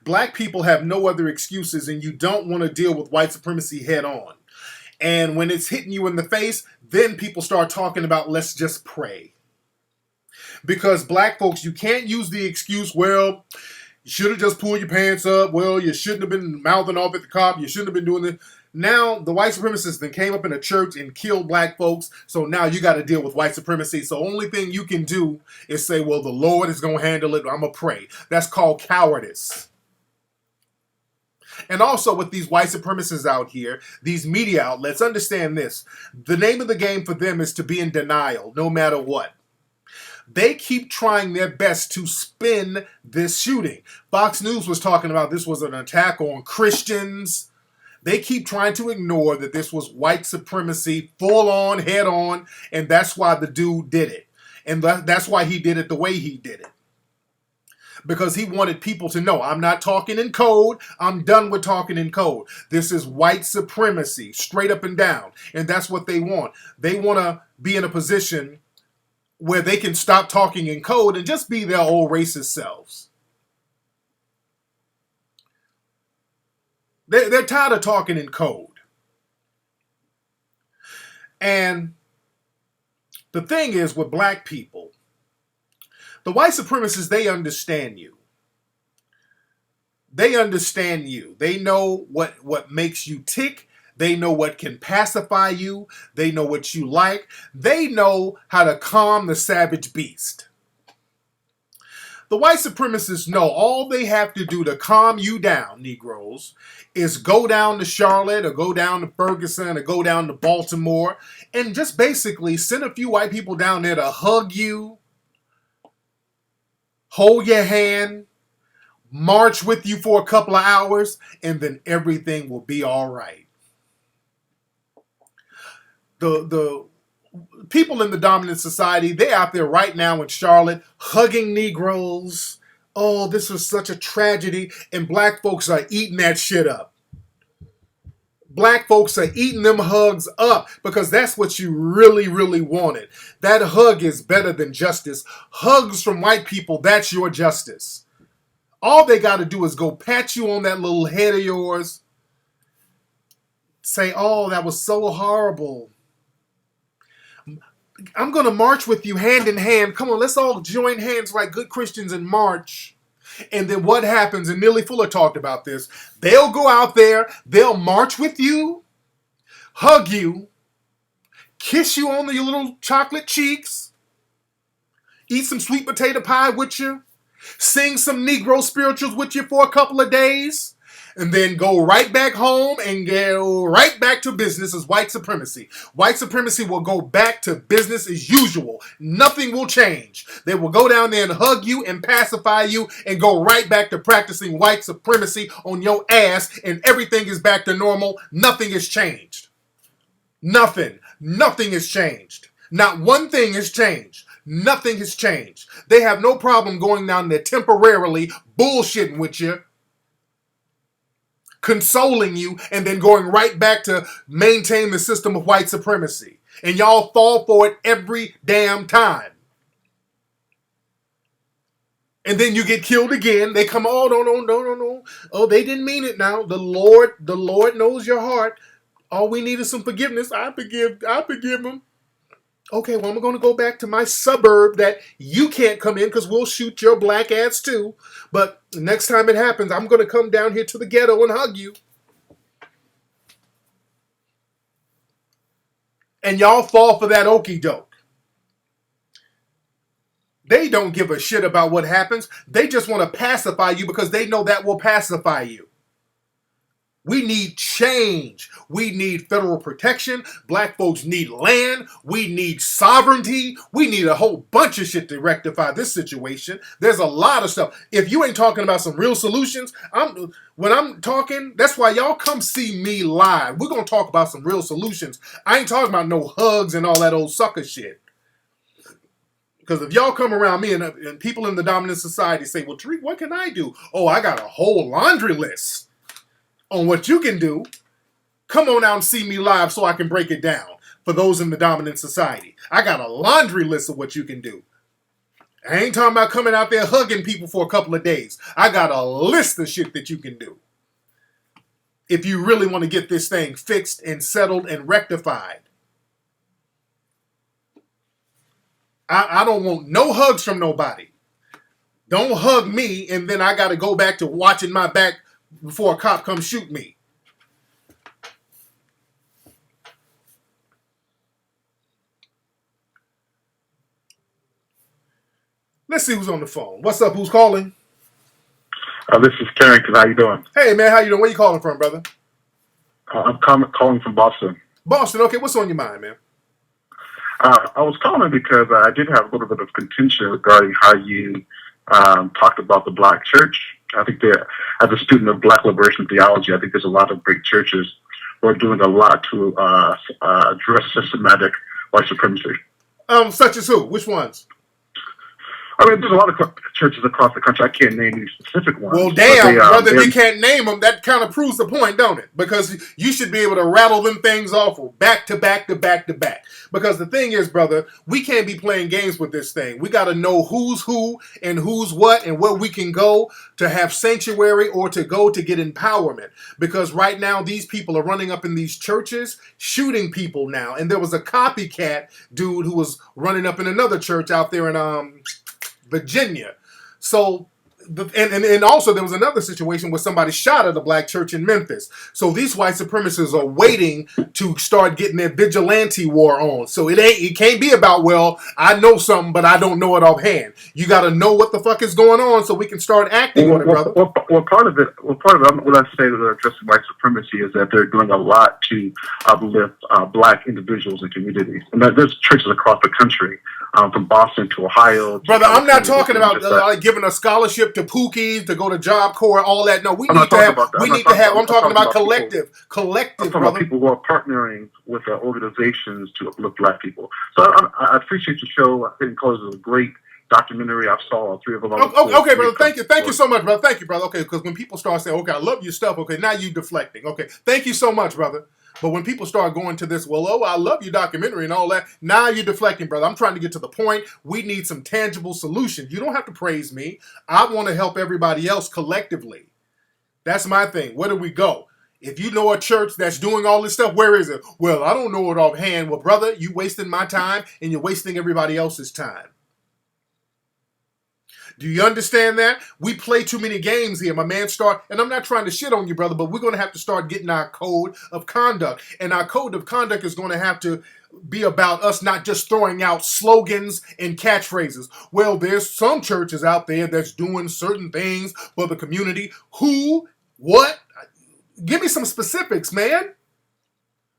Black people have no other excuses, and you don't want to deal with white supremacy head on. And when it's hitting you in the face, then people start talking about let's just pray. Because black folks, you can't use the excuse, well, you should have just pulled your pants up. Well, you shouldn't have been mouthing off at the cop. You shouldn't have been doing this. Now, the white supremacists then came up in a church and killed black folks. So now you got to deal with white supremacy. So only thing you can do is say, well, the Lord is going to handle it. I'm going to pray. That's called cowardice. And also with these white supremacists out here, these media outlets, understand this. The name of the game for them is to be in denial, no matter what. They keep trying their best to spin this shooting. Fox News was talking about this was an attack on Christians. They keep trying to ignore that this was white supremacy, full on, head on, and that's why the dude did it. And that's why he did it the way he did it. Because he wanted people to know, I'm not talking in code. I'm done with talking in code. This is white supremacy, straight up and down. And that's what they want. They want to be in a position where they can stop talking in code and just be their old racist selves. They're tired of talking in code. And the thing is with black people, the white supremacists, they understand you. They understand you. They know what makes you tick. They know what can pacify you. They know what you like. They know how to calm the savage beast. The white supremacists know all they have to do to calm you down, Negroes, is go down to Charlotte or go down to Ferguson or go down to Baltimore and just basically send a few white people down there to hug you, hold your hand, march with you for a couple of hours, and then everything will be all right. The people in the dominant society, they're out there right now in Charlotte hugging Negroes. Oh, this was such a tragedy. And black folks are eating that shit up. Black folks are eating them hugs up because that's what you really, really wanted. That hug is better than justice. Hugs from white people, that's your justice. All they got to do is go pat you on that little head of yours. Say, oh, that was so horrible. I'm going to march with you hand in hand. Come on, let's all join hands like good Christians and march. And then what happens, and Neely Fuller talked about this, they'll go out there, they'll march with you, hug you, kiss you on your little chocolate cheeks, eat some sweet potato pie with you, sing some Negro spirituals with you for a couple of days, and then go right back home and go right back to business as white supremacy. White supremacy will go back to business as usual. Nothing will change. They will go down there and hug you and pacify you and go right back to practicing white supremacy on your ass, and everything is back to normal. Nothing has changed. Nothing. Nothing has changed. Not one thing has changed. Nothing has changed. They have no problem going down there temporarily, bullshitting with you, consoling you, and then going right back to maintain the system of white supremacy. And y'all fall for it every damn time. And then you get killed again. They come, oh, no. Oh, they didn't mean it now. The Lord knows your heart. All we need is some forgiveness. I forgive them. Okay, well, I'm going to go back to my suburb that you can't come in because we'll shoot your black ass too. But next time it happens, I'm going to come down here to the ghetto and hug you. And y'all fall for that okie doke. They don't give a shit about what happens. They just want to pacify you because they know that will pacify you. We need change. We need federal protection. Black folks need land. We need sovereignty. We need a whole bunch of shit to rectify this situation. There's a lot of stuff. If you ain't talking about some real solutions, when I'm talking, that's why y'all come see me live. We're going to talk about some real solutions. I ain't talking about no hugs and all that old sucker shit. Because if y'all come around me and people in the dominant society say, well, Tariq, what can I do? Oh, I got a whole laundry list on what you can do. Come on out and see me live so I can break it down for those in the dominant society. I got a laundry list of what you can do. I ain't talking about coming out there hugging people for a couple of days. I got a list of shit that you can do if you really want to get this thing fixed and settled and rectified. I don't want no hugs from nobody. Don't hug me and then I got to go back to watching my back before a cop comes shoot me. Let's see who's on the phone. What's up? Who's calling? This is Tariq. How you doing? Hey, man. How you doing? Where you calling from, brother? I'm calling from Boston. Boston. Okay. What's on your mind, man? I was calling because I did have a little bit of contention regarding how you talked about the black church. I think that as a student of black liberation theology, I think there's a lot of great churches who are doing a lot to address systematic white supremacy. Such as who? Which ones? I mean, there's a lot of churches across the country. I can't name any specific ones. Well, damn, brother, you can't name them. That kind of proves the point, don't it? Because you should be able to rattle them things off back to back to back to back. Because the thing is, brother, we can't be playing games with this thing. We got to know who's who and who's what and where we can go to have sanctuary or to go to get empowerment. Because right now, these people are running up in these churches, shooting people now. And there was a copycat dude who was running up in another church out there in Virginia. So, and also there was another situation where somebody shot at a black church in Memphis. So these white supremacists are waiting to start getting their vigilante war on. So it can't be about, well, I know something, but I don't know it offhand. You got to know what the fuck is going on so we can start acting on it, brother. Well, part of it, what I say that they're addressing white supremacy is that they're doing a lot to uplift black individuals and communities. And there's churches across the country, from Boston to Ohio. Brother, I'm not talking about giving a scholarship to Pookies, to go to Job Corps, all that. No, we need to have. I'm talking about collective, I'm talking brother. about people who are partnering with organizations to uplift black people. So I appreciate your show. I think it was a great documentary. I saw 3 of them. Okay, brother. Thank you so much, brother. Thank you, brother. Okay, because when people start saying, "Okay, I love your stuff," okay, now you deflecting. Okay, thank you so much, brother. But when people start going to this, well, oh, I love your documentary and all that, now you're deflecting, brother. I'm trying to get to the point. We need some tangible solutions. You don't have to praise me. I want to help everybody else collectively. That's my thing. Where do we go? If you know a church that's doing all this stuff, where is it? Well, I don't know it offhand. Well, brother, you wasting my time and you're wasting everybody else's time. Do you understand that? We play too many games here. My man and I'm not trying to shit on you, brother, but we're going to have to start getting our code of conduct. And our code of conduct is going to have to be about us not just throwing out slogans and catchphrases. Well, there's some churches out there that's doing certain things for the community. Who? What? Give me some specifics, man.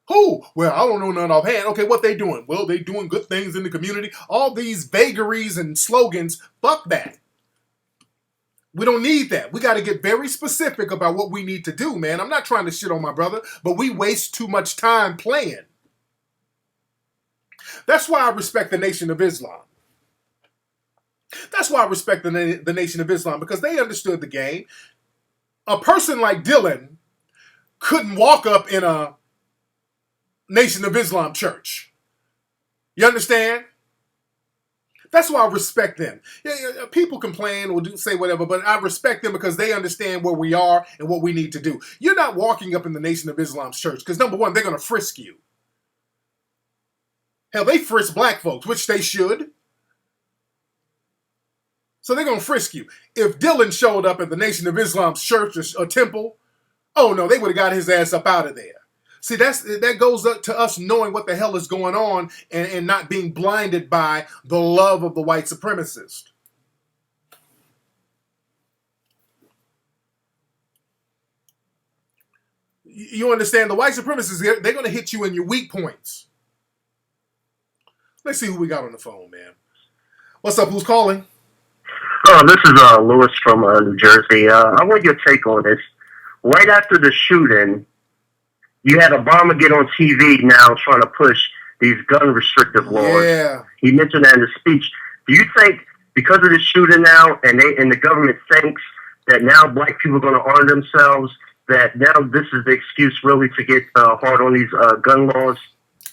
Who? Well, I don't know none offhand. Okay, what they doing? Well, they doing good things in the community. All these vagaries and slogans, fuck that. We don't need that. We got to get very specific about what we need to do, man. I'm not trying to shit on my brother, but we waste too much time playing. That's why I respect the Nation of Islam. That's why I respect the Nation of Islam, because they understood the game. A person like Dylann couldn't walk up in a Nation of Islam church. You understand? That's why I respect them. Yeah, people complain or say whatever, but I respect them because they understand where we are and what we need to do. You're not walking up in the Nation of Islam's church because, number one, they're going to frisk you. Hell, they frisk black folks, which they should. So they're going to frisk you. If Dylann showed up at the Nation of Islam's church or temple, oh no, they would have got his ass up out of there. See, that goes up to us knowing what the hell is going on and not being blinded by the love of the white supremacist. You understand? The white supremacists, they're going to hit you in your weak points. Let's see who we got on the phone, man. What's up? Who's calling? This is Lewis from New Jersey. I want your take on this. Right after the shooting, you had Obama get on TV now trying to push these gun restrictive laws. Yeah. He mentioned that in his speech. Do you think because of the shooting now and the government thinks that now black people are going to arm themselves, that now this is the excuse really to get hard on these gun laws?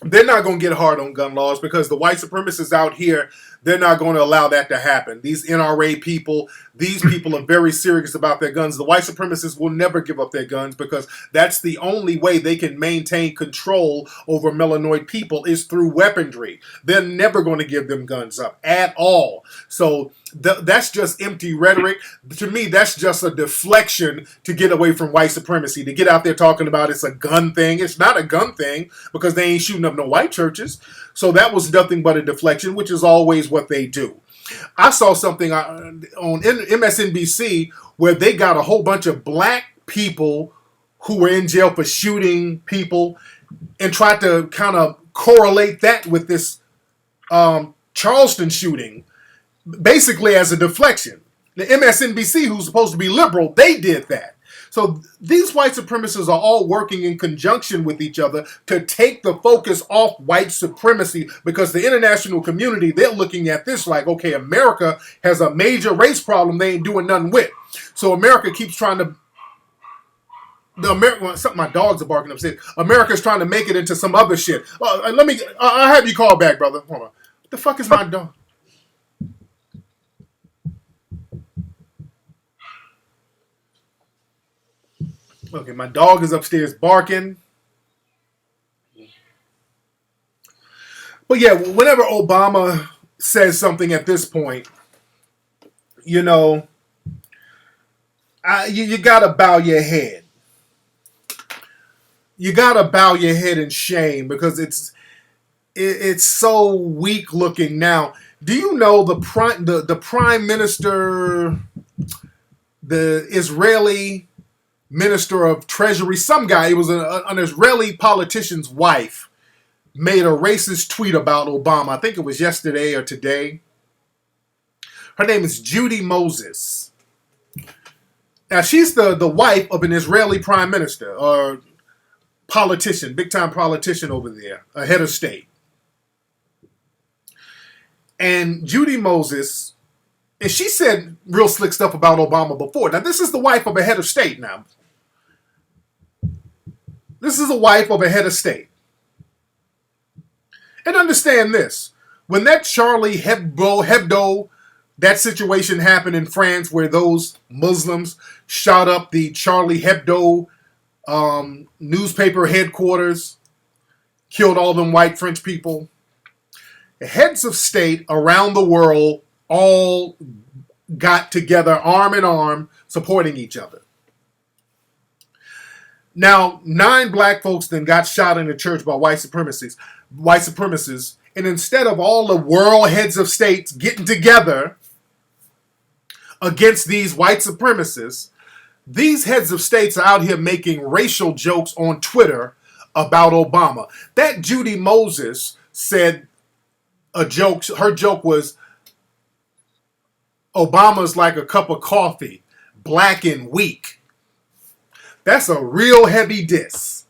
They're not going to get hard on gun laws because the white supremacists out here, they're not going to allow that to happen. These NRA people, these people are very serious about their guns. The white supremacists will never give up their guns because that's the only way they can maintain control over melanoid people is through weaponry. They're never going to give them guns up at all. So that's just empty rhetoric. To me, that's just a deflection to get away from white supremacy, to get out there talking about it's a gun thing. It's not a gun thing because they ain't shooting up no white churches. So that was nothing but a deflection, which is always what they do. I saw something on MSNBC where they got a whole bunch of black people who were in jail for shooting people and tried to kind of correlate that with this Charleston shooting, basically as a deflection. The MSNBC, who's supposed to be liberal, they did that. So these white supremacists are all working in conjunction with each other to take the focus off white supremacy because the international community, they're looking at this like, okay, America has a major race problem they ain't doing nothing with. So America keeps trying to... my dogs are barking upstairs. America's trying to make it into some other shit. I'll have you call back, brother. Hold on. What the fuck is my dog? Okay, my dog is upstairs barking. But yeah, whenever Obama says something at this point, you know, you gotta bow your head. You gotta bow your head in shame because it's so weak looking now. Do you know the prime minister, the Israeli Minister of Treasury, some guy, it was an Israeli politician's wife, made a racist tweet about Obama. I think it was yesterday or today. Her name is Judy Moses. Now, she's the wife of an Israeli prime minister or politician, big-time politician over there, a head of state. And Judy Moses, and she said real slick stuff about Obama before. Now, this is the wife of a head of state now. This is a wife of a head of state. And understand this. When that Charlie Hebdo, that situation happened in France where those Muslims shot up the Charlie Hebdo newspaper headquarters, killed all them white French people, the heads of state around the world all got together arm in arm, supporting each other. Now, 9 black folks then got shot in the church by white supremacists, and instead of all the world heads of states getting together against these white supremacists, these heads of states are out here making racial jokes on Twitter about Obama. That Judy Moses said a joke, her joke was, Obama's like a cup of coffee, black and weak. That's a real heavy diss.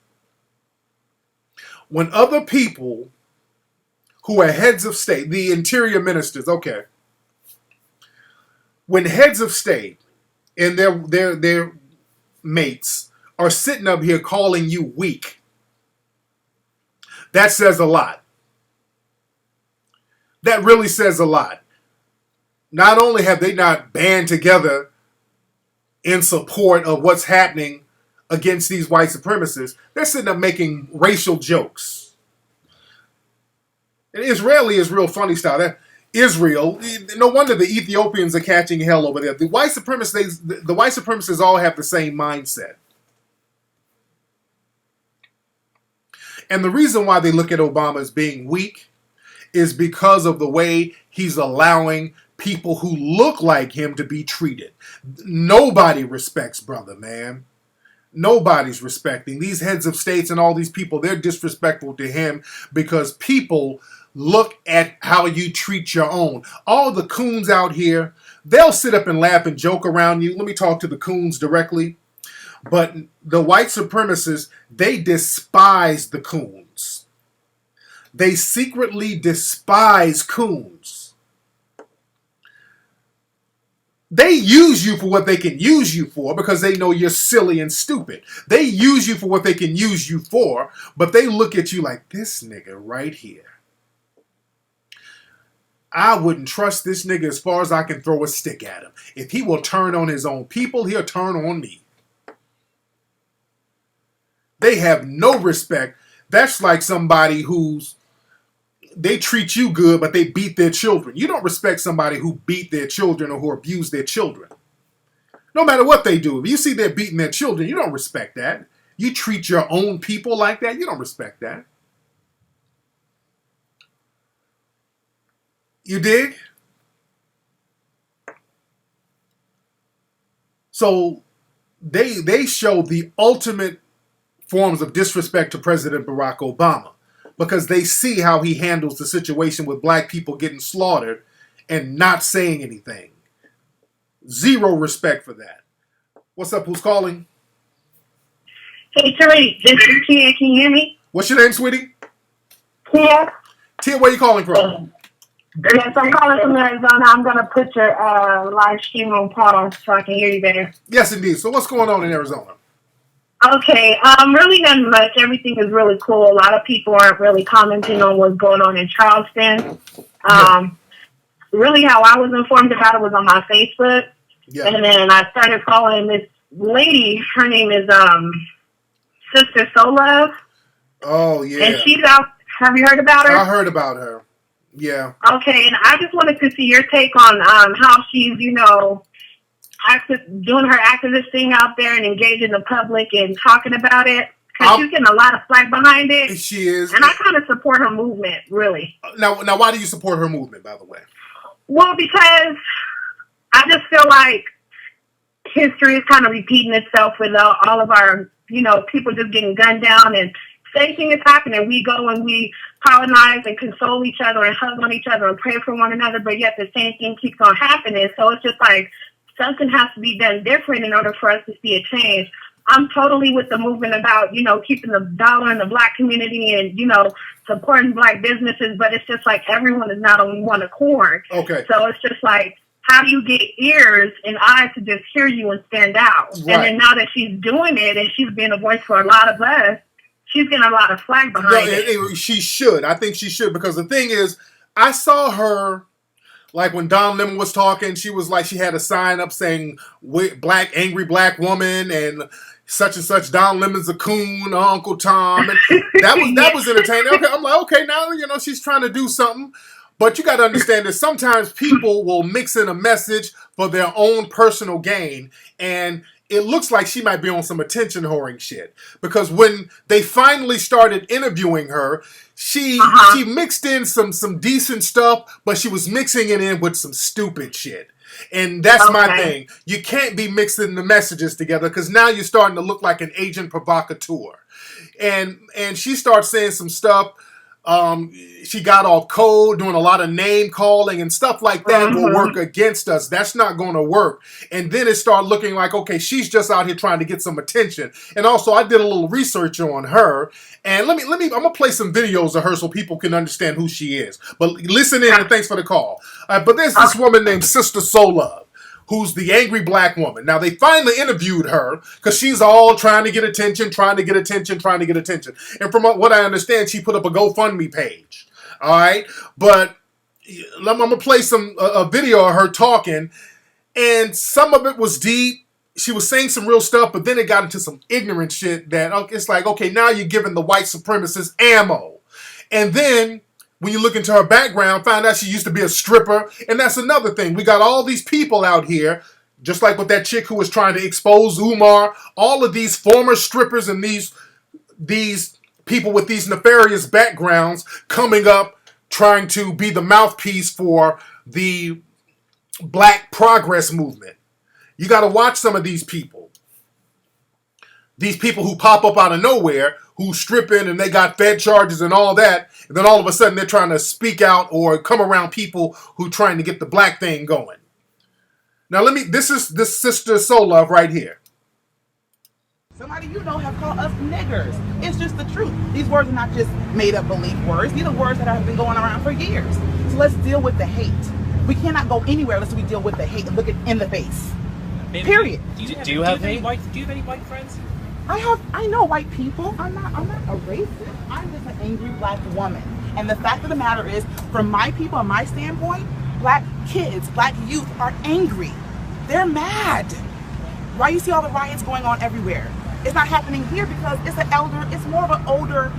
When other people who are heads of state, the interior ministers, okay, when heads of state and their mates are sitting up here calling you weak, that says a lot. That really says a lot. Not only have they not band together in support of what's happening against these white supremacists, they're sitting up making racial jokes. And Israeli is real funny style. That Israel, no wonder the Ethiopians are catching hell over there. The white supremacists all have the same mindset. And the reason why they look at Obama as being weak is because of the way he's allowing people who look like him to be treated. Nobody respects brother, man. Nobody's respecting. These heads of states and all these people, they're disrespectful to him because people look at how you treat your own. All the coons out here, they'll sit up and laugh and joke around you. Let me talk to the coons directly. But the white supremacists, they despise the coons. They secretly despise coons. They use you for what they can use you for because they know you're silly and stupid. They use you for what they can use you for, but they look at you like, this nigga right here. I wouldn't trust this nigga as far as I can throw a stick at him. If he will turn on his own people, he'll turn on me. They have no respect. That's like somebody they treat you good, but they beat their children. You don't respect somebody who beat their children or who abuse their children. No matter what they do. If you see they're beating their children, you don't respect that. You treat your own people like that, you don't respect that. You dig? So they show the ultimate forms of disrespect to President Barack Obama because they see how he handles the situation with black people getting slaughtered and not saying anything. Zero respect for that. What's up? Who's calling? Hey, Tariq, this is Tia. Can you hear me? What's your name, sweetie? Tia. Tia, where you calling from? Yes, I'm calling from Arizona. I'm going to put your live stream on pause so I can hear you better. Yes, indeed. So what's going on in Arizona? Okay, really not much. Everything is really cool. A lot of people aren't really commenting on what's going on in Charleston. Really how I was informed about it was on my Facebook. Yeah. And then I started following this lady. Her name is Sister Solove. Oh, yeah. And she's out. Have you heard about her? I heard about her. Yeah. Okay, and I just wanted to see your take on how she's, doing her activist thing out there and engaging the public and talking about it. Because she's getting a lot of flack behind it. She is. And I kind of support her movement, really. Now, why do you support her movement, by the way? Well, because I just feel like history is kind of repeating itself with all of our, people just getting gunned down and same thing is happening. We go and we colonize and console each other and hug on each other and pray for one another, but yet the same thing keeps on happening. So it's just like something has to be done different in order for us to see a change. I'm totally with the movement about, keeping the dollar in the black community and, supporting black businesses, but it's just like everyone is not on one accord. Okay. So it's just like, how do you get ears and eyes to just hear you and stand out? Right. And then now that she's doing it and she's being a voice for a lot of us, she's getting a lot of flack behind it. She should. I think she should, because the thing is, I saw her, like when Don Lemon was talking, she was like, she had a sign up saying, angry black woman, and such, Don Lemon's a coon, Uncle Tom. And that was entertaining. Okay, I'm like, okay, now, she's trying to do something. But you got to understand that sometimes people will mix in a message for their own personal gain, and it looks like she might be on some attention whoring shit. Because when they finally started interviewing her, she mixed in some decent stuff, but she was mixing it in with some stupid shit. And that's my thing. You can't be mixing the messages together, because now you're starting to look like an agent provocateur. And she starts saying some stuff. She got off code, doing a lot of name calling and stuff like that will work against us. That's not going to work. And then it started looking like, okay, she's just out here trying to get some attention. And also, I did a little research on her. And I'm gonna play some videos of her so people can understand who she is. But listen in, and thanks for the call. But there's this woman named Sister Sola, who's the angry black woman. Now, they finally interviewed her because she's all trying to get attention. And from what I understand, she put up a GoFundMe page. All right? But I'm going to play a video of her talking, and some of it was deep. She was saying some real stuff, but then it got into some ignorant shit that it's like, okay, now you're giving the white supremacists ammo. And then when you look into her background, find out she used to be a stripper. And that's another thing. We got all these people out here, just like with that chick who was trying to expose Umar, all of these former strippers and these people with these nefarious backgrounds coming up, trying to be the mouthpiece for the Black Progress movement. You got to watch some of these people. These people who pop up out of nowhere, who strip in and they got Fed charges and all that, and then all of a sudden they're trying to speak out or come around people who are trying to get the black thing going. Now this is this Sister Sola right here. Somebody have called us niggers. It's just the truth. These words are not just made up belief words. These are words that have been going around for years. So let's deal with the hate. We cannot go anywhere unless we deal with the hate and look it in the face. Period. Do you have any white friends? I know white people. I'm not a racist. I'm just an angry black woman. And the fact of the matter is, from my people and my standpoint, black kids, black youth are angry. They're mad. Why you see all the riots going on everywhere? It's not happening here because it's more of an older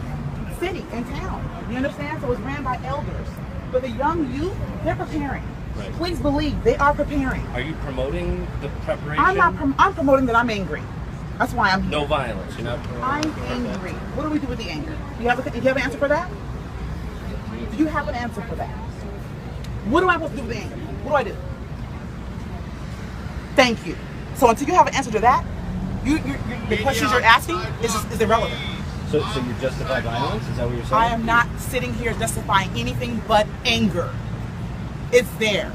city and town. You understand? So it's ran by elders. But the young youth, they're preparing. Right. Please believe they are preparing. Are you promoting the preparation? I'm promoting that I'm angry. That's why I'm here. No violence. You're not. I'm angry. What do we do with the anger? Do you have an answer for that? Do you have an answer for that? What am I supposed to do with the anger? What do? Thank you. So until you have an answer to that, the questions you're asking is irrelevant. So you justify violence? Is that what you're saying? I am not sitting here justifying anything but anger. It's there.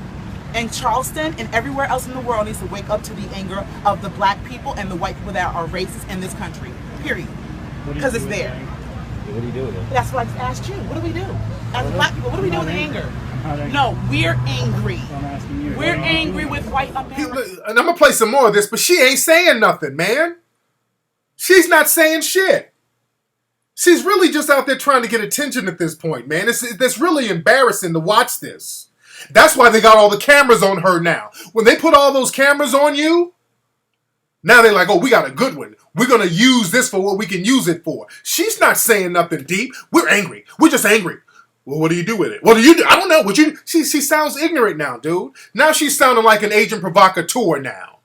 And Charleston and everywhere else in the world needs to wake up to the anger of the black people and the white people that are racist in this country. Period. Because it's there. What do you do with it? That's what I just asked you. What do we do? As black people, what do we do with the anger? No, we're angry. We're angry with white America. And I'm going to play some more of this, but she ain't saying nothing, man. She's not saying shit. She's really just out there trying to get attention at this point, man. It's really embarrassing to watch this. That's why they got all the cameras on her now. When they put all those cameras on you, now they're like, oh, we got a good one. We're going to use this for what we can use it for. She's not saying nothing deep. We're angry. We're just angry. Well, what do you do with it? What do you do? I don't know. What you? She sounds ignorant now, dude. Now she's sounding like an agent provocateur now.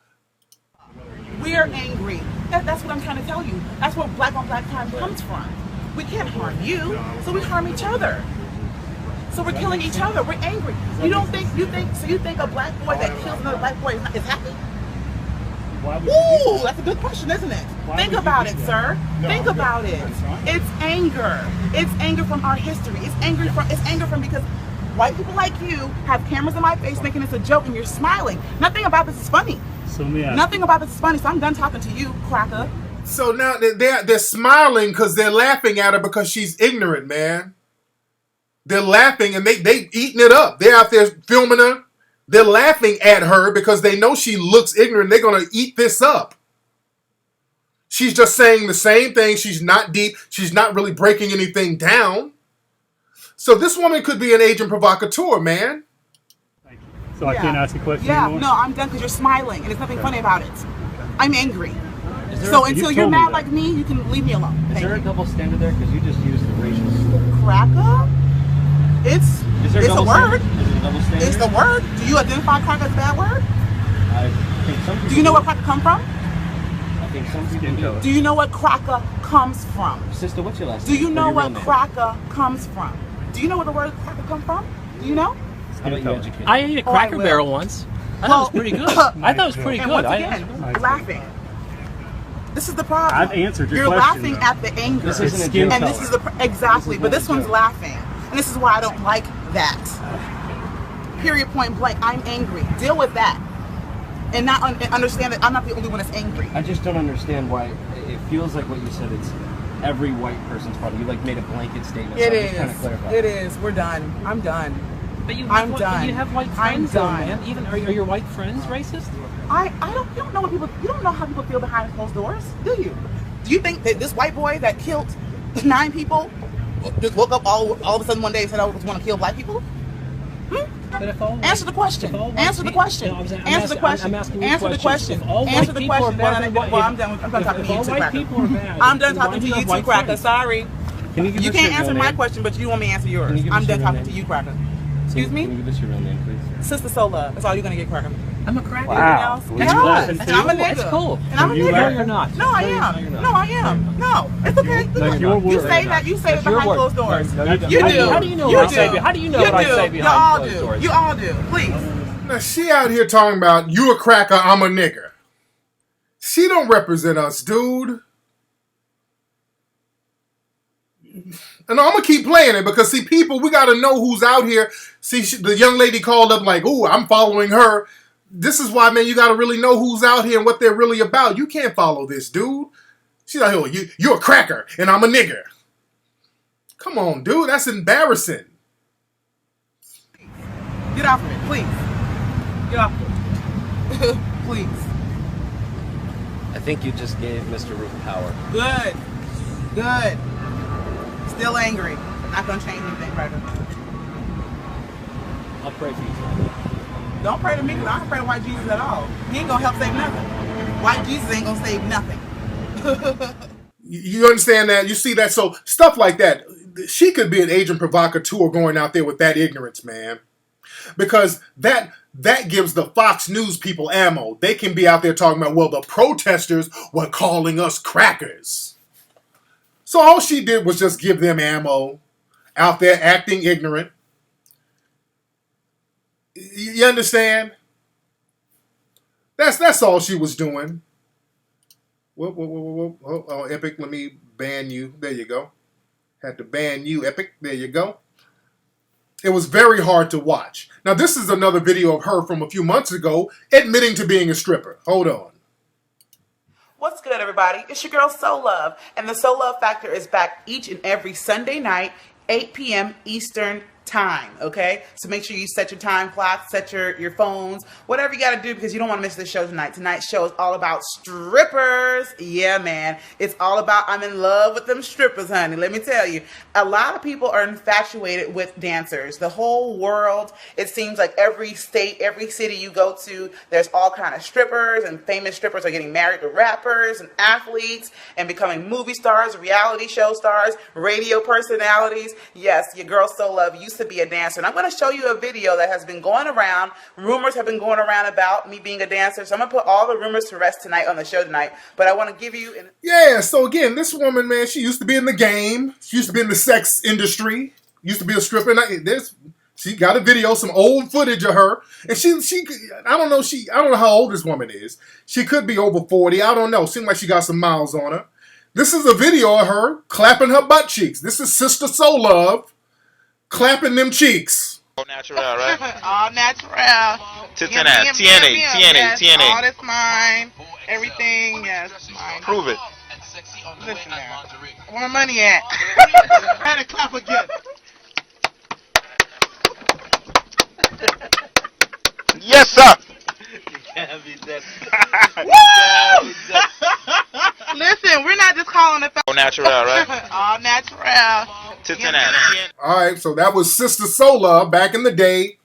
We're angry. That's what I'm trying to tell you. That's where black on black crime comes from. We can't harm you, so we harm each other. So we're killing each other. We're angry. You think a black boy that kills another black boy is happy? Ooh, that's a good question, isn't it? Think about it, sir. Think about it. It's anger. It's anger from our history. It's anger from because white people like you have cameras in my face making this a joke and you're smiling. Nothing about this is funny. Nothing about this is funny, so I'm done talking to you, cracker. So now they're smiling because they're laughing at her because she's ignorant, man. They're laughing and they eating it up. They're out there filming her. They're laughing at her because they know she looks ignorant. They're going to eat this up. She's just saying the same thing. She's not deep. She's not really breaking anything down. So this woman could be an agent provocateur, man. Thank you. So I can't ask a question anymore? No, I'm done because you're smiling and there's nothing funny about it. I'm angry. So until you're mad like me, you can leave me alone. Is there a double standard there? Because you just used the racial slur. Cracker? It's Is there It's a word. Is it a double standard? It's the word. Do you identify cracker as a bad word? I think some people Do you know where cracker come from? I think some people do. Do you know what cracker comes from? Sister, what's your last Do name? you know Or your what real name? cracker comes from? Do you know where the word cracker come from? Do you know? How about you educate? I ate a Cracker Barrel once. I thought it was pretty good. I thought it was pretty And good. once again, laughing. This is the problem. I've answered your You're question. laughing at the anger. This isn't a skin and color. this is exactly, but this one's laughing. And this is why I don't like that. Period, point blank. I'm angry. Deal with that. And not and understand that I'm not the only one that's angry. I just don't understand why it feels like what you said. It's every white person's problem. You like made a blanket statement. It so I'm is. just trying to clarify. It is. We're done. I'm done. But I'm done. You have white I'm friends, though, done. man. Even are your white friends racist? You don't know what people. You don't know how people feel behind closed doors, do you? Do you think that this white boy that killed 9 people just woke up all of a sudden one day and said, "I just want to kill black people"? But if all Answer the question. Answer the question. Answer the question. Answer the question. Answer the question. Well, I'm done. I'm done talking to you too, Cracker. I'm done talking to you too, Cracker. Sorry. You can't answer my question, but you want me to answer yours. I'm done talking to you, Cracker. Excuse me? Can you give us your real name, please? Sister Soul Love. That's all you're gonna get, Cracker. I'm a cracker. Wow. Yes. And I'm a nigga. That's cool. And I'm a You nigga. are? You're not. No, I am. No, I am. No, it's okay. You say that. You say it behind closed doors. You do. How do you know what I say? How do you know what I say behind closed doors? You all do. Please. Now she out here talking about you a cracker, I'm a nigger. She don't represent us, dude. And I'm gonna keep playing it because see, people, we gotta know who's out here. See, the young lady called up like, "Ooh, I'm following her." This is why, man, you gotta really know who's out here and what they're really about. You can't follow this, dude. She's like, "Oh, you're a cracker and I'm a nigger." Come on, dude, that's embarrassing. Get off of it, please. Get off of it. Please. I think you just gave Mr. Roof power. Good. Good. Still angry. Not gonna change anything, Cracker. I'll pray for you tonight. Don't pray to me because I don't pray to white Jesus at all. He ain't gonna help save nothing. White Jesus ain't gonna save nothing. You understand that? You see that? So stuff like that. She could be an agent provocateur going out there with that ignorance, man. Because that gives the Fox News people ammo. They can be out there talking about, well, the protesters were calling us crackers. So all she did was just give them ammo out there acting ignorant. You understand? That's all she was doing. Whoop, whoop, whoop, whoop, whoop. Oh, Epic, let me ban you. There you go. Had to ban you, Epic. There you go. It was very hard to watch. Now, this is another video of her from a few months ago admitting to being a stripper. Hold on. What's good, everybody? It's your girl, Soul Love. And the Soul Love Factor is back each and every Sunday night, 8 p.m. Eastern time, okay? So make sure you set your time clock, set your phones, whatever you got to do because you don't want to miss this show tonight. Tonight's show is all about strippers. Yeah, man. It's all about I'm in love with them strippers, honey. Let me tell you. A lot of people are infatuated with dancers. The whole world, it seems like every state, every city you go to, there's all kind of strippers, and famous strippers are getting married to rappers and athletes and becoming movie stars, reality show stars, radio personalities. Yes, your girl Soul Love used to be a dancer. And I'm going to show you a video that has been going around. Rumors have been going around about me being a dancer. So I'm going to put all the rumors to rest tonight on the show tonight. But I want to give you... Yeah, so again, this woman, man, she used to be in the game. She used to be in the sex industry. Used to be a stripper. She got a video, some old footage of her. And she I don't know how old this woman is. She could be over 40. I don't know. Seems like she got some miles on her. This is a video of her clapping her butt cheeks. This is Sister Soul Love clapping them cheeks. All natural, right? All natural. TNA. All that's mine. Everything, yes, mine. Prove it. Listen there. Where my money at? I had to clap again. Yes, sir. Listen, we're not just calling it All natural, right? all natural. All right, so that was Sister Soul Love back in the day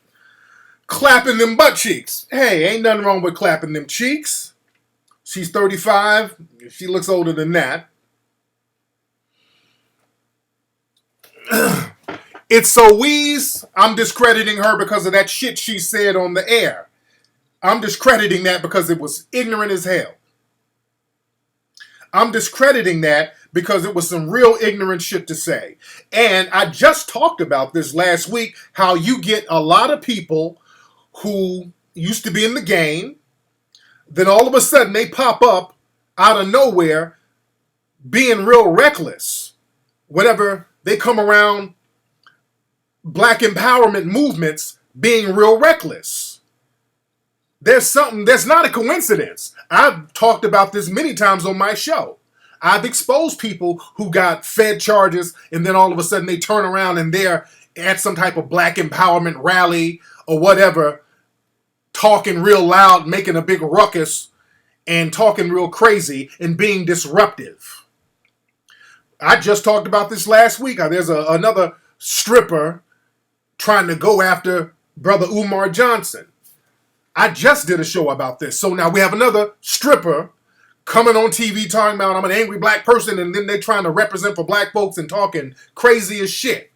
clapping them butt cheeks. Hey, ain't nothing wrong with clapping them cheeks. She's 35. She looks older than that. It's so Weeze, I'm discrediting her because of that shit she said on the air. I'm discrediting that because it was ignorant as hell. I'm discrediting that because it was some real ignorant shit to say. And I just talked about this last week, how you get a lot of people who used to be in the game, then all of a sudden they pop up out of nowhere being real reckless whenever they come around black empowerment movements, being real reckless. There's something that's not a coincidence. I've talked about this many times on my show. I've exposed people who got fed charges and then all of a sudden they turn around and they're at some type of black empowerment rally or whatever, talking real loud, making a big ruckus and talking real crazy and being disruptive. I just talked about this last week. There's another stripper trying to go after Brother Umar Johnson. I just did a show about this. So now we have another stripper coming on TV talking about I'm an angry black person, and then they're trying to represent for black folks and talking crazy as shit.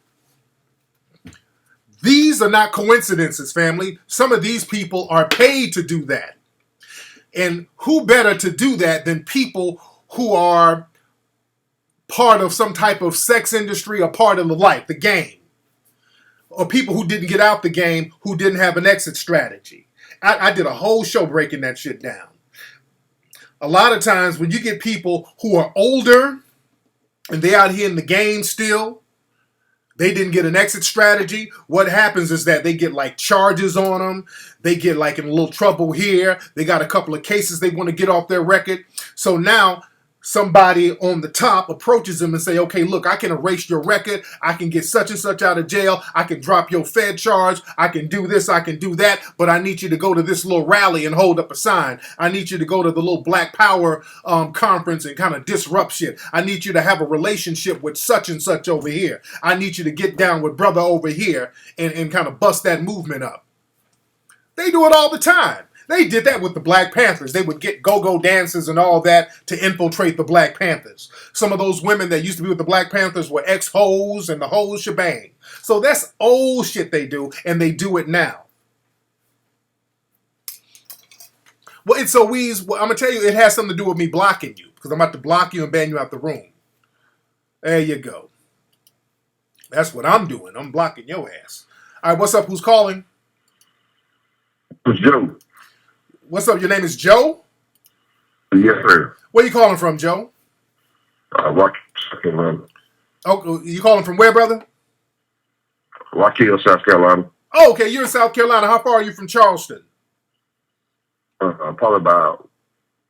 These are not coincidences, family. Some of these people are paid to do that. And who better to do that than people who are part of some type of sex industry or part of the life, the game. Or people who didn't get out the game, who didn't have an exit strategy. I did a whole show breaking that shit down. A lot of times when you get people who are older and they out here in the game still, they didn't get an exit strategy. What happens is that they get like charges on them. They get like in a little trouble here. They got a couple of cases they want to get off their record. So now somebody on the top approaches them and say, okay, look, I can erase your record. I can get such and such out of jail. I can drop your Fed charge. I can do this. I can do that. But I need you to go to this little rally and hold up a sign. I need you to go to the little Black Power conference and kind of disrupt shit. I need you to have a relationship with such and such over here. I need you to get down with brother over here and kind of bust that movement up. They do it all the time. They did that with the Black Panthers. They would get go-go dances and all that to infiltrate the Black Panthers. Some of those women that used to be with the Black Panthers were ex-hoes and the whole shebang. So that's old shit they do, and they do it now. Well, it's so Weeze. Well, I'm going to tell you, it has something to do with me blocking you, because I'm about to block you and ban you out the room. There you go. That's what I'm doing. I'm blocking your ass. All right, what's up? Who's calling? It's Joe. What's up? Your name is Joe? Yes, sir. Where you calling from, Joe? Rocky, South Carolina. Oh, you calling from where, brother? Rocky, South Carolina. Oh, okay. You're in South Carolina. How far are you from Charleston? Probably about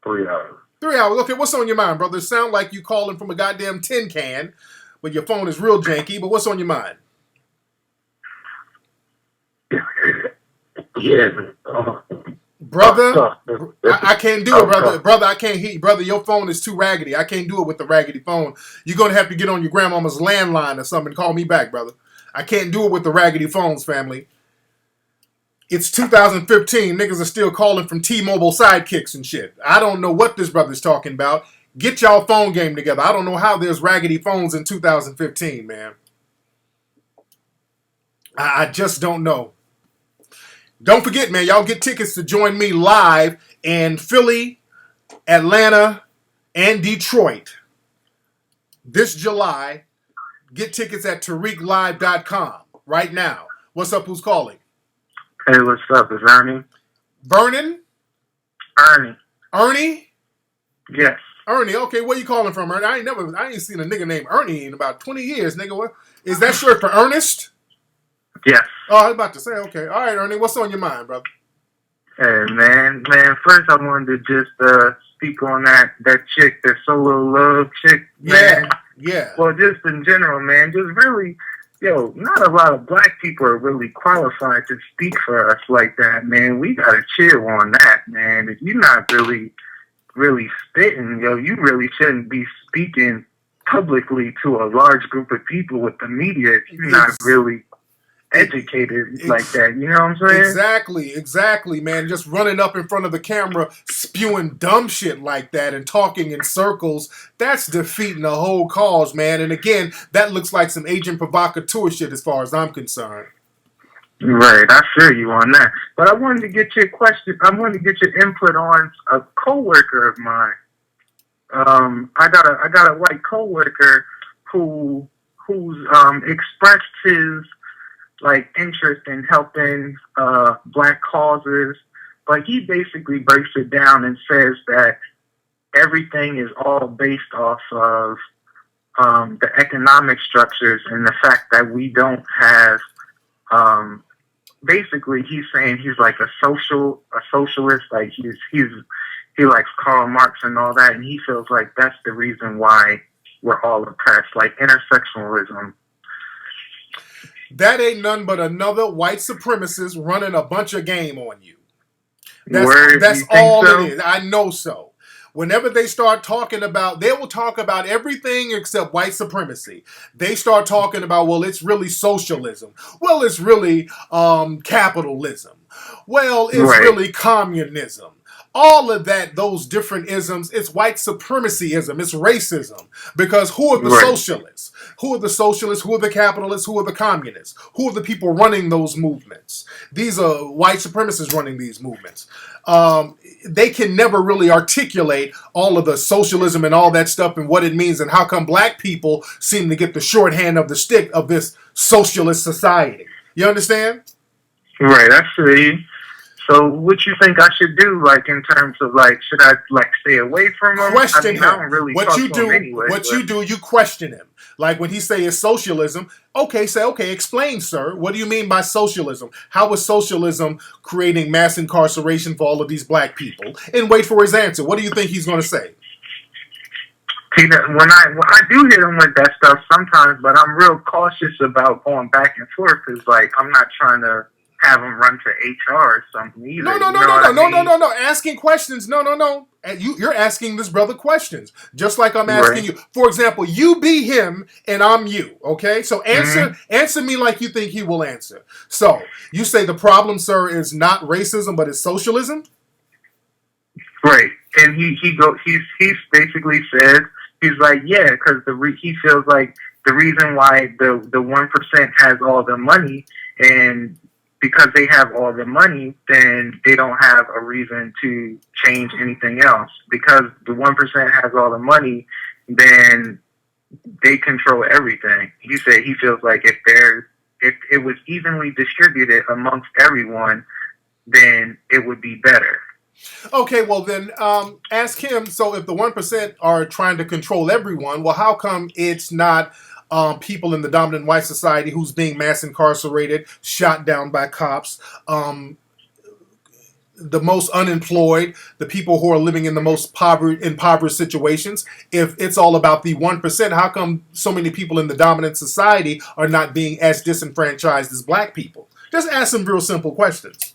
3 hours. 3 hours. Okay, what's on your mind, brother? It sound like you calling from a goddamn tin can, but your phone is real janky. But what's on your mind? Yeah. Brother, I can't do it, brother. Brother, I can't hear you. Brother, your phone is too raggedy. I can't do it with the raggedy phone. You're going to have to get on your grandmama's landline or something and call me back, brother. I can't do it with the raggedy phones, family. It's 2015. Niggas are still calling from T-Mobile sidekicks and shit. I don't know what this brother's talking about. Get y'all phone game together. I don't know how there's raggedy phones in 2015, man. I just don't know. Don't forget, man, y'all get tickets to join me live in Philly, Atlanta, and Detroit this July. Get tickets at TariqLive.com right now. What's up? Who's calling? Hey, what's up? It's Ernie. Vernon? Ernie. Ernie? Yes. Ernie, okay, where you calling from, Ernie? I ain't seen a nigga named Ernie in about 20 years, nigga. What? Is that short for Ernest? Yes. Oh, I was about to say, okay. All right, Ernie, what's on your mind, brother? Hey, man. First I wanted to just speak on that chick, that solo love chick, man. Yeah. Well, just in general, man, just really, not a lot of black people are really qualified to speak for us like that, man. We gotta chill on that, man. If you're not really spitting, you really shouldn't be speaking publicly to a large group of people with the media if you're not really educated like that. You know what I'm saying? Exactly, man. Just running up in front of the camera, spewing dumb shit like that and talking in circles, that's defeating the whole cause, man. And again, that looks like some agent provocateur shit as far as I'm concerned. Right, I feel you on that. But I wanted to get your question. I wanted to get your input on a coworker of mine. I got a white coworker who's expressed his interest in helping black causes, but he basically breaks it down and says that everything is all based off of the economic structures and the fact that we don't have. Basically, he's saying he's like a socialist. Like he likes Karl Marx and all that, and he feels like that's the reason why we're all oppressed, like intersectionalism. That ain't none but another white supremacist running a bunch of game on you. That's all so? It is. I know so. Whenever they start talking about, they will talk about everything except white supremacy. They start talking about, well, it's really socialism. Well, it's really capitalism. Well, it's really communism. All of that, those different isms, it's white supremacyism, it's racism. Because who are the socialists? Who are the socialists? Who are the capitalists? Who are the communists? Who are the people running those movements? These are white supremacists running these movements. They can never really articulate all of the socialism and all that stuff and what it means and how come black people seem to get the shorthand of the stick of this socialist society. You understand? Right, I see. So what you think I should do, in terms of, should I, stay away from him? Question him. I don't really what talk you to do, him anyway. You question him. Like when he say it's socialism, okay, explain, sir. What do you mean by socialism? How is socialism creating mass incarceration for all of these black people? And wait for his answer. What do you think he's going to say? See, when I do hit him with that stuff sometimes, but I'm real cautious about going back and forth because, I'm not trying to have him run to HR or something either. No. Asking questions. No. You're asking this brother questions, just like I'm asking you. For example, you be him and I'm you. Okay, so answer me like you think he will answer. So you say the problem, sir, is not racism, but it's socialism. Right, and he basically said he's like, yeah, because he feels like the reason why the 1% has all the money and because they have all the money, then they don't have a reason to change anything else. Because the 1% has all the money, then they control everything. He said he feels like if it was evenly distributed amongst everyone, then it would be better. Okay, well then ask him, so if the 1% are trying to control everyone, well how come it's not people in the dominant white society who's being mass incarcerated, shot down by cops, the most unemployed, the people who are living in the most impoverished situations? If it's all about the 1%, how come so many people in the dominant society are not being as disenfranchised as black people? Just ask some real simple questions.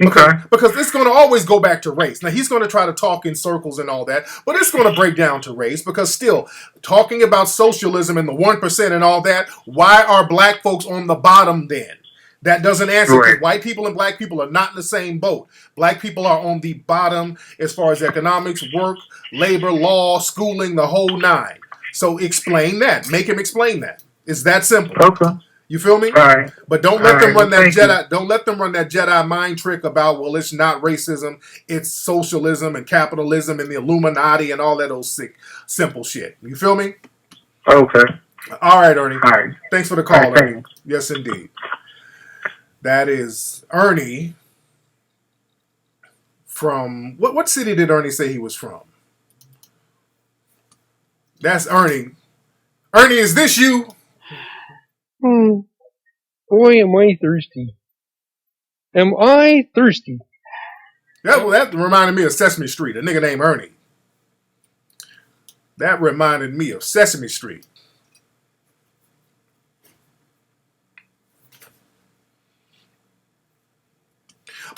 Because it's going to always go back to race. Now, he's going to try to talk in circles and all that, but it's going to break down to race because still, talking about socialism and the 1% and all that, why are black folks on the bottom then? That doesn't answer because white people and black people are not in the same boat. Black people are on the bottom as far as economics, work, labor, law, schooling, the whole nine. So explain that. Make him explain that. It's that simple. Okay. You feel me? All right. But don't let them run that Jedi. Don't let them run that Jedi mind trick about, well, it's not racism, it's socialism and capitalism and the Illuminati and all that old sick, simple shit. You feel me? Okay. All right, Ernie. All right. Thanks for the call, Right, Ernie. Yes, indeed. That is Ernie from what city did Ernie say he was from? That's Ernie. Ernie, is this you? Boy, am I thirsty. Am I thirsty? That reminded me of Sesame Street, a nigga named Ernie. That reminded me of Sesame Street.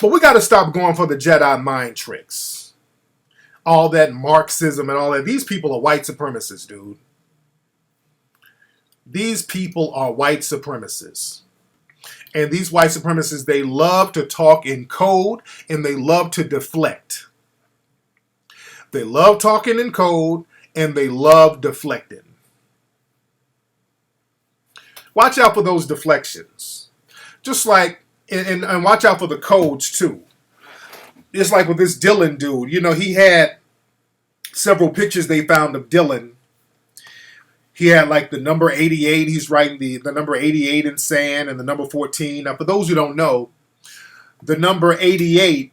But we got to stop going for the Jedi mind tricks. All that Marxism and all that. These people are white supremacists, dude. These people are white supremacists. And these white supremacists, they love to talk in code and they love to deflect. They love talking in code, and they love deflecting. Watch out for those deflections. Just like, and watch out for the codes too. It's like with this Dylann dude. You know, he had several pictures they found of Dylann. He had like the number 88. He's writing the number 88 in sand and the number 14. Now, for those who don't know, the number 88,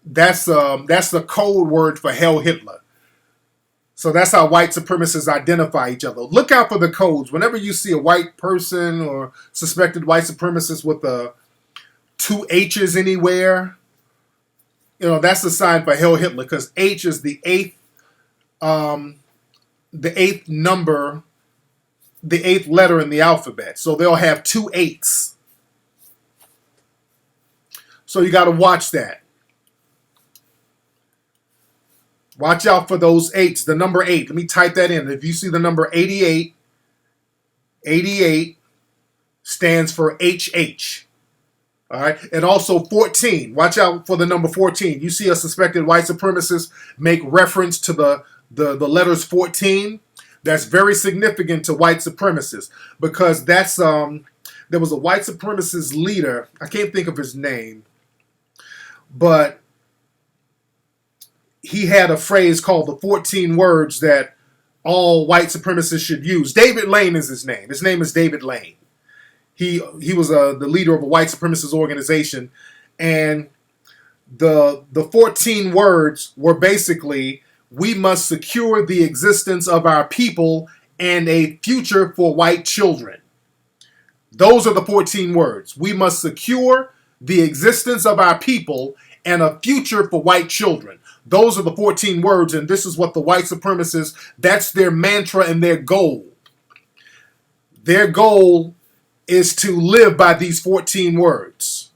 that's the code word for Heil Hitler. So that's how white supremacists identify each other. Look out for the codes. Whenever you see a white person or suspected white supremacist with two H's anywhere, you know, that's a sign for Heil Hitler, because H is the eighth number, the eighth letter in the alphabet. So they'll have two eights. So you got to watch that. Watch out for those eights. The number 8. Let me type that in. If you see the number 88, 88 stands for HH. All right. And also 14. Watch out for the number 14. You see a suspected white supremacist make reference to the letters 14. That's very significant to white supremacists, because that's there was a white supremacist leader. I can't think of his name, but he had a phrase called the 14 words that all white supremacists should use. David Lane is his name. His name is David Lane. He was the leader of a white supremacist organization, and the 14 words were basically, we must secure the existence of our people and a future for white children. Those are the 14 words. We must secure the existence of our people and a future for white children. Those are the 14 words, and this is what the white supremacists, that's their mantra and their goal. Their goal is to live by these 14 words.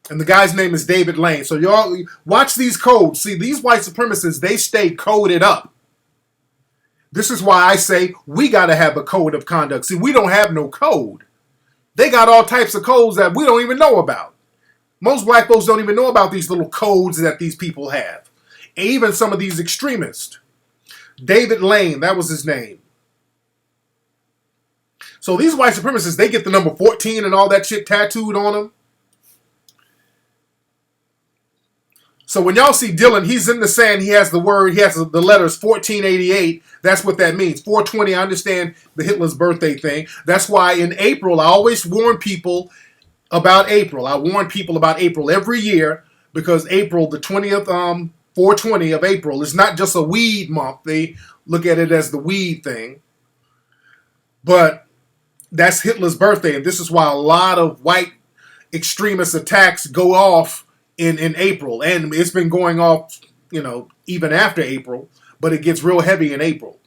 And the guy's name is David Lane. So y'all watch these codes. See, these white supremacists, they stay coded up. This is why I say we got to have a code of conduct. See, we don't have no code. They got all types of codes that we don't even know about. Most black folks don't even know about these little codes that these people have. And even some of these extremists. David Lane, that was his name. So these white supremacists, they get the number 14 and all that shit tattooed on them. So when y'all see Dylann, he's in the sand, he has the letters 1488. That's what that means. 420, I understand the Hitler's birthday thing. That's why in April, I always warn people about April. I warn people about April every year, because April, the 20th, 420 of April, is not just a weed month. They look at it as the weed thing. But that's Hitler's birthday, and this is why a lot of white extremist attacks go off in April. And it's been going off, you know, even after April, but it gets real heavy in April.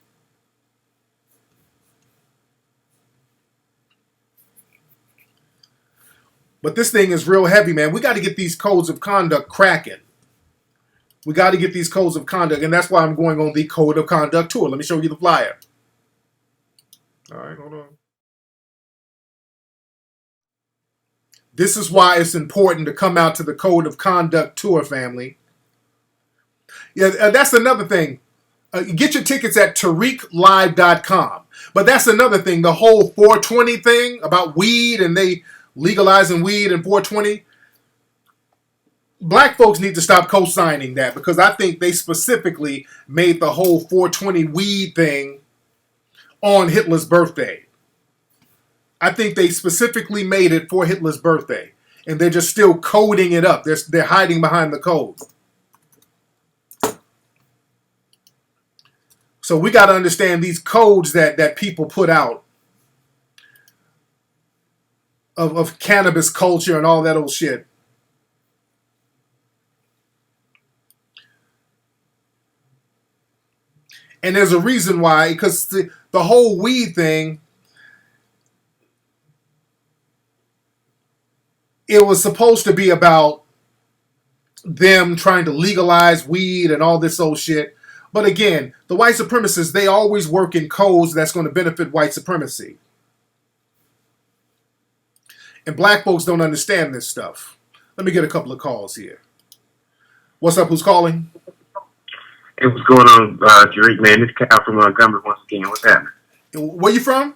But this thing is real heavy, man. We got to get these codes of conduct cracking. We got to get these codes of conduct, and that's why I'm going on the Code of Conduct tour. Let me show you the flyer. All right, hold on. This is why it's important to come out to the Code of Conduct tour, family. Yeah, that's another thing. Get your tickets at TariqLive.com. But that's another thing. The whole 420 thing about weed and they legalizing weed in 420. Black folks need to stop co-signing that, because I think they specifically made the whole 420 weed thing on Hitler's birthday. I think they specifically made it for Hitler's birthday, and they're just still coding it up. They're hiding behind the code. So we got to understand these codes that people put out of cannabis culture and all that old shit. And there's a reason why, because the whole weed thing, it was supposed to be about them trying to legalize weed and all this old shit. But again, the white supremacists, they always work in codes that's going to benefit white supremacy. And black folks don't understand this stuff. Let me get a couple of calls here. What's up? Who's calling? Hey, what's going on, Tariq, man? This Cal from Montgomery once again. What's happening? Where you from?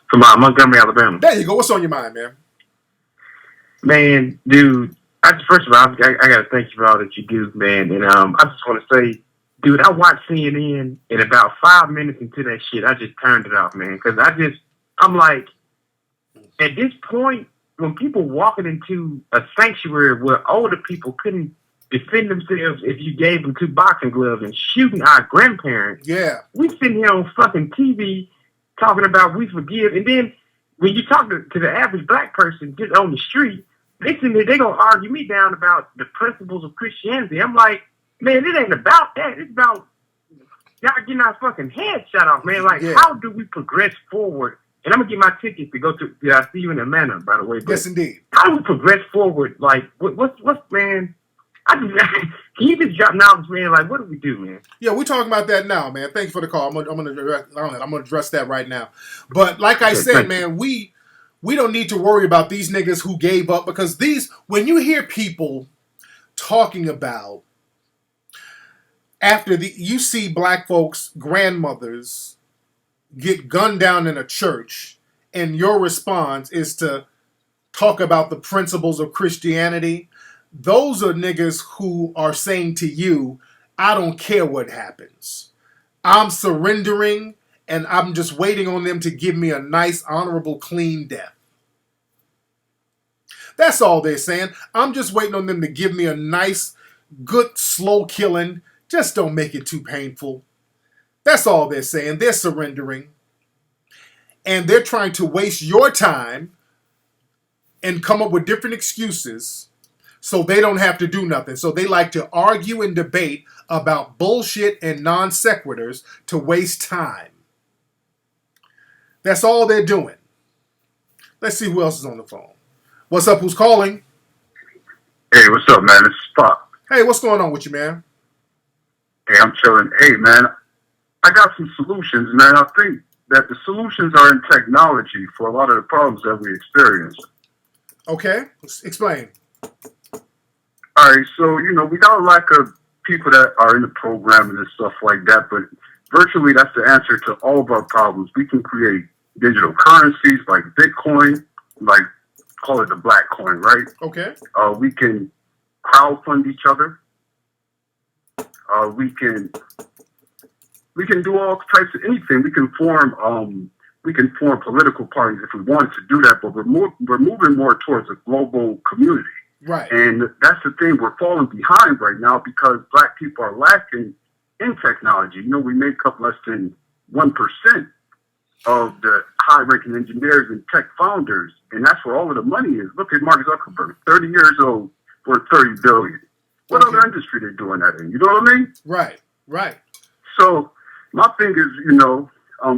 From Montgomery, Alabama. There you go. What's on your mind, man? Man, dude, first of all, I got to thank you for all that you do, man. And I just want to say, dude, I watched CNN, and about 5 minutes into that shit, I just turned it off, man. Because I'm like, at this point, when people walking into a sanctuary where older people couldn't defend themselves if you gave them 2 boxing gloves and shooting our grandparents, we sitting here on fucking TV talking about we forgive, and then when you talk to the average black person just on the street, they gonna argue me down about the principles of Christianity. I'm like, man, it ain't about that. It's about y'all getting our fucking head shot off, man. Like, how do we progress forward? And I'm gonna get my tickets to go to. I see you in Atlanta, by the way. Yes, indeed. How do we progress forward? Like, what's man? Can you just drop knowledge, man? Like, what do we do, man? Yeah, we're talking about that now, man. Thank you for the call. I'm gonna address that right now. But like I said, man, we don't need to worry about these niggas who gave up, because when you hear people talking about you see black folks, grandmothers get gunned down in a church, and your response is to talk about the principles of Christianity. Those are niggas who are saying to you, I don't care what happens. I'm surrendering, and I'm just waiting on them to give me a nice, honorable, clean death. That's all they're saying. I'm just waiting on them to give me a nice, good, slow killing. Just don't make it too painful. That's all they're saying. They're surrendering. And they're trying to waste your time and come up with different excuses so they don't have to do nothing. So they like to argue and debate about bullshit and non sequiturs to waste time. That's all they're doing. Let's see who else is on the phone. What's up? Who's calling? Hey, what's up, man? It's Spock. Hey, what's going on with you, man? Hey, I'm chilling. Hey, man, I got some solutions, man. I think that the solutions are in technology for a lot of the problems that we experience. Okay, explain. All right, so, we got a lack of people that are into programming and stuff like that, but virtually that's the answer to all of our problems. We can create digital currencies like Bitcoin, like call it the black coin, right? Okay. We can crowdfund each other. We can do all types of anything. We can form political parties if we wanted to do that, but we're moving more towards a global community. Right. And that's the thing, we're falling behind right now because black people are lacking in technology. We make up less than 1% of the high-ranking engineers and tech founders, and that's where all of the money is. Look at Mark Zuckerberg, 30 years old, worth $30 billion. What other industry they're doing that in? You know what I mean? Right, right. So my thing is,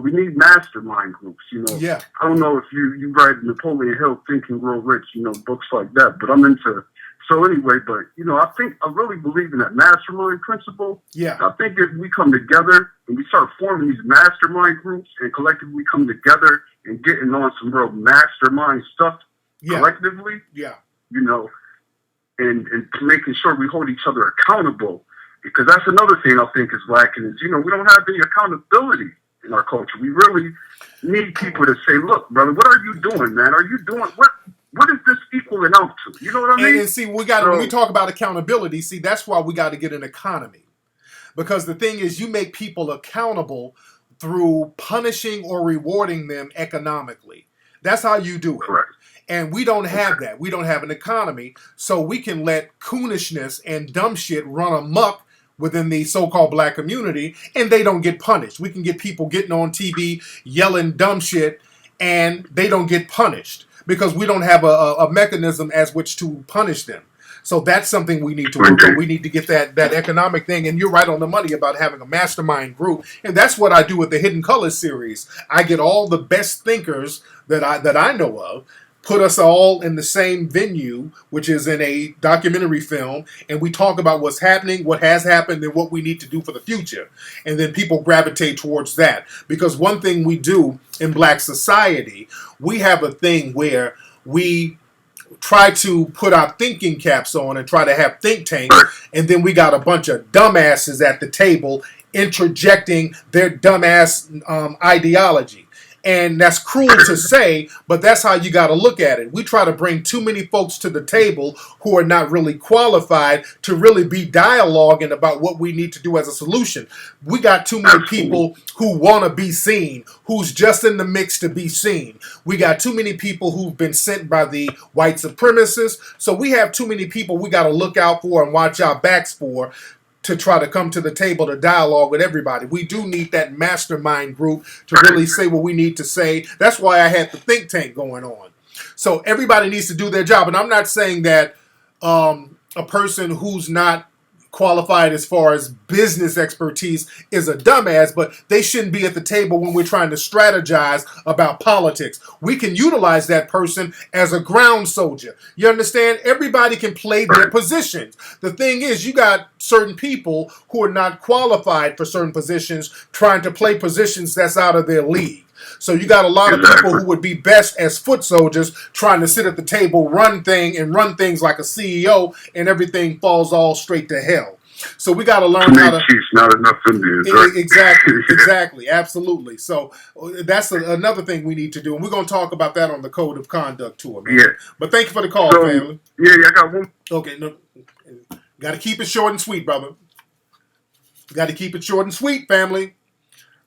we need mastermind groups. Yeah. I don't know if you read Napoleon Hill, Think and Grow Rich, books like that, but I'm into. So anyway, but I really believe in that mastermind principle. Yeah. I think if we come together and we start forming these mastermind groups and collectively come together and getting on some real mastermind stuff collectively. Yeah. And making sure we hold each other accountable, because that's another thing I think is lacking is, we don't have any accountability in our culture. We really need people to say, look, brother, what are you doing, man? Are you doing, what is this equaling out to? You know what I mean? And see, when we talk about accountability, see, that's why we got to get an economy. Because the thing is, you make people accountable through punishing or rewarding them economically. That's how you do it. Correct. And we don't have that. We don't have an economy. So we can let coonishness and dumb shit run amok within the so-called black community, and they don't get punished. We can get people getting on TV yelling dumb shit, and they don't get punished because we don't have a mechanism as which to punish them. So that's something we need to work on. We need to get that economic thing. And you're right on the money about having a mastermind group. And that's what I do with the Hidden Colors series. I get all the best thinkers that I know of, put us all in the same venue, which is in a documentary film, and we talk about what's happening, what has happened, and what we need to do for the future. And then people gravitate towards that. Because one thing we do in black society, we have a thing where we try to put our thinking caps on and try to have think tanks, and then we got a bunch of dumbasses at the table interjecting their dumbass ideology. And that's cruel to say, but that's how you got to look at it. We try to bring too many folks to the table who are not really qualified to really be dialoguing about what we need to do as a solution. We got too many people who want to be seen, who's just in the mix to be seen. We got too many people who've been sent by the white supremacists. So we have too many people we got to look out for and watch our backs for, to try to come to the table to dialogue with everybody. We do need that mastermind group to really say what we need to say. That's why I had the think tank going on. So everybody needs to do their job. And I'm not saying that a person who's not qualified as far as business expertise is a dumbass, but they shouldn't be at the table when we're trying to strategize about politics. We can utilize that person as a ground soldier. You understand? Everybody can play their positions. The thing is, you got certain people who are not qualified for certain positions trying to play positions that's out of their league. So you got a lot of people who would be best as foot soldiers trying to sit at the table, run things like a CEO, and everything falls all straight to hell. So we got to learn how to. Not enough Indians, right? Exactly, absolutely. So that's another thing we need to do, and we're going to talk about that on the Code of Conduct tour, man. Yeah. But thank you for the call, family. Yeah, I got one. Okay, no, got to keep it short and sweet, brother. Got to keep it short and sweet, family.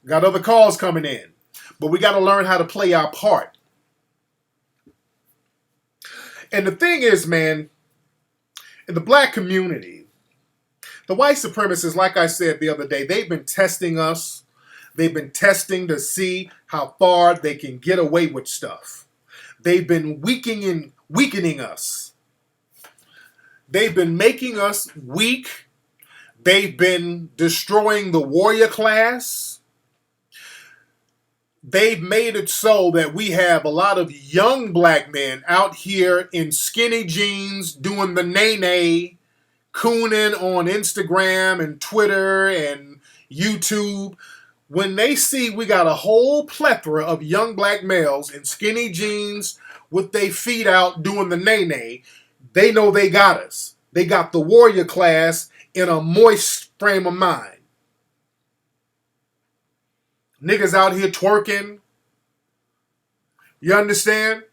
Got other calls coming in. But we got to learn how to play our part. And the thing is, man, in the black community, the white supremacists, like I said the other day, they've been testing us. They've been testing to see how far they can get away with stuff. They've been weakening us. They've been making us weak. They've been destroying the warrior class. They've made it so that we have a lot of young black men out here in skinny jeans doing the nay-nay, cooning on Instagram and Twitter and YouTube. When they see we got a whole plethora of young black males in skinny jeans with their feet out doing the nay-nay, they know they got us. They got the warrior class in a moist frame of mind. Niggas out here twerking. You understand?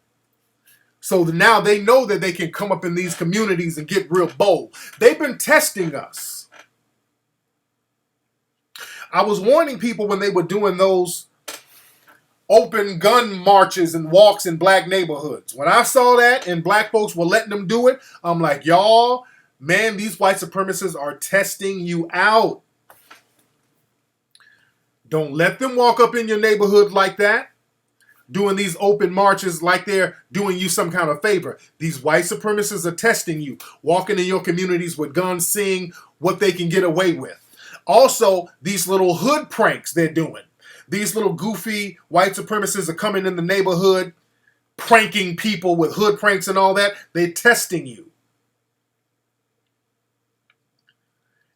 So now they know that they can come up in these communities and get real bold. They've been testing us. I was warning people when they were doing those open gun marches and walks in black neighborhoods. When I saw that and black folks were letting them do it, I'm like, y'all, man, these white supremacists are testing you out. Don't let them walk up in your neighborhood like that, doing these open marches like they're doing you some kind of favor. These white supremacists are testing you, walking in your communities with guns, seeing what they can get away with. Also, these little hood pranks they're doing. These little goofy white supremacists are coming in the neighborhood, pranking people with hood pranks and all that. They're testing you.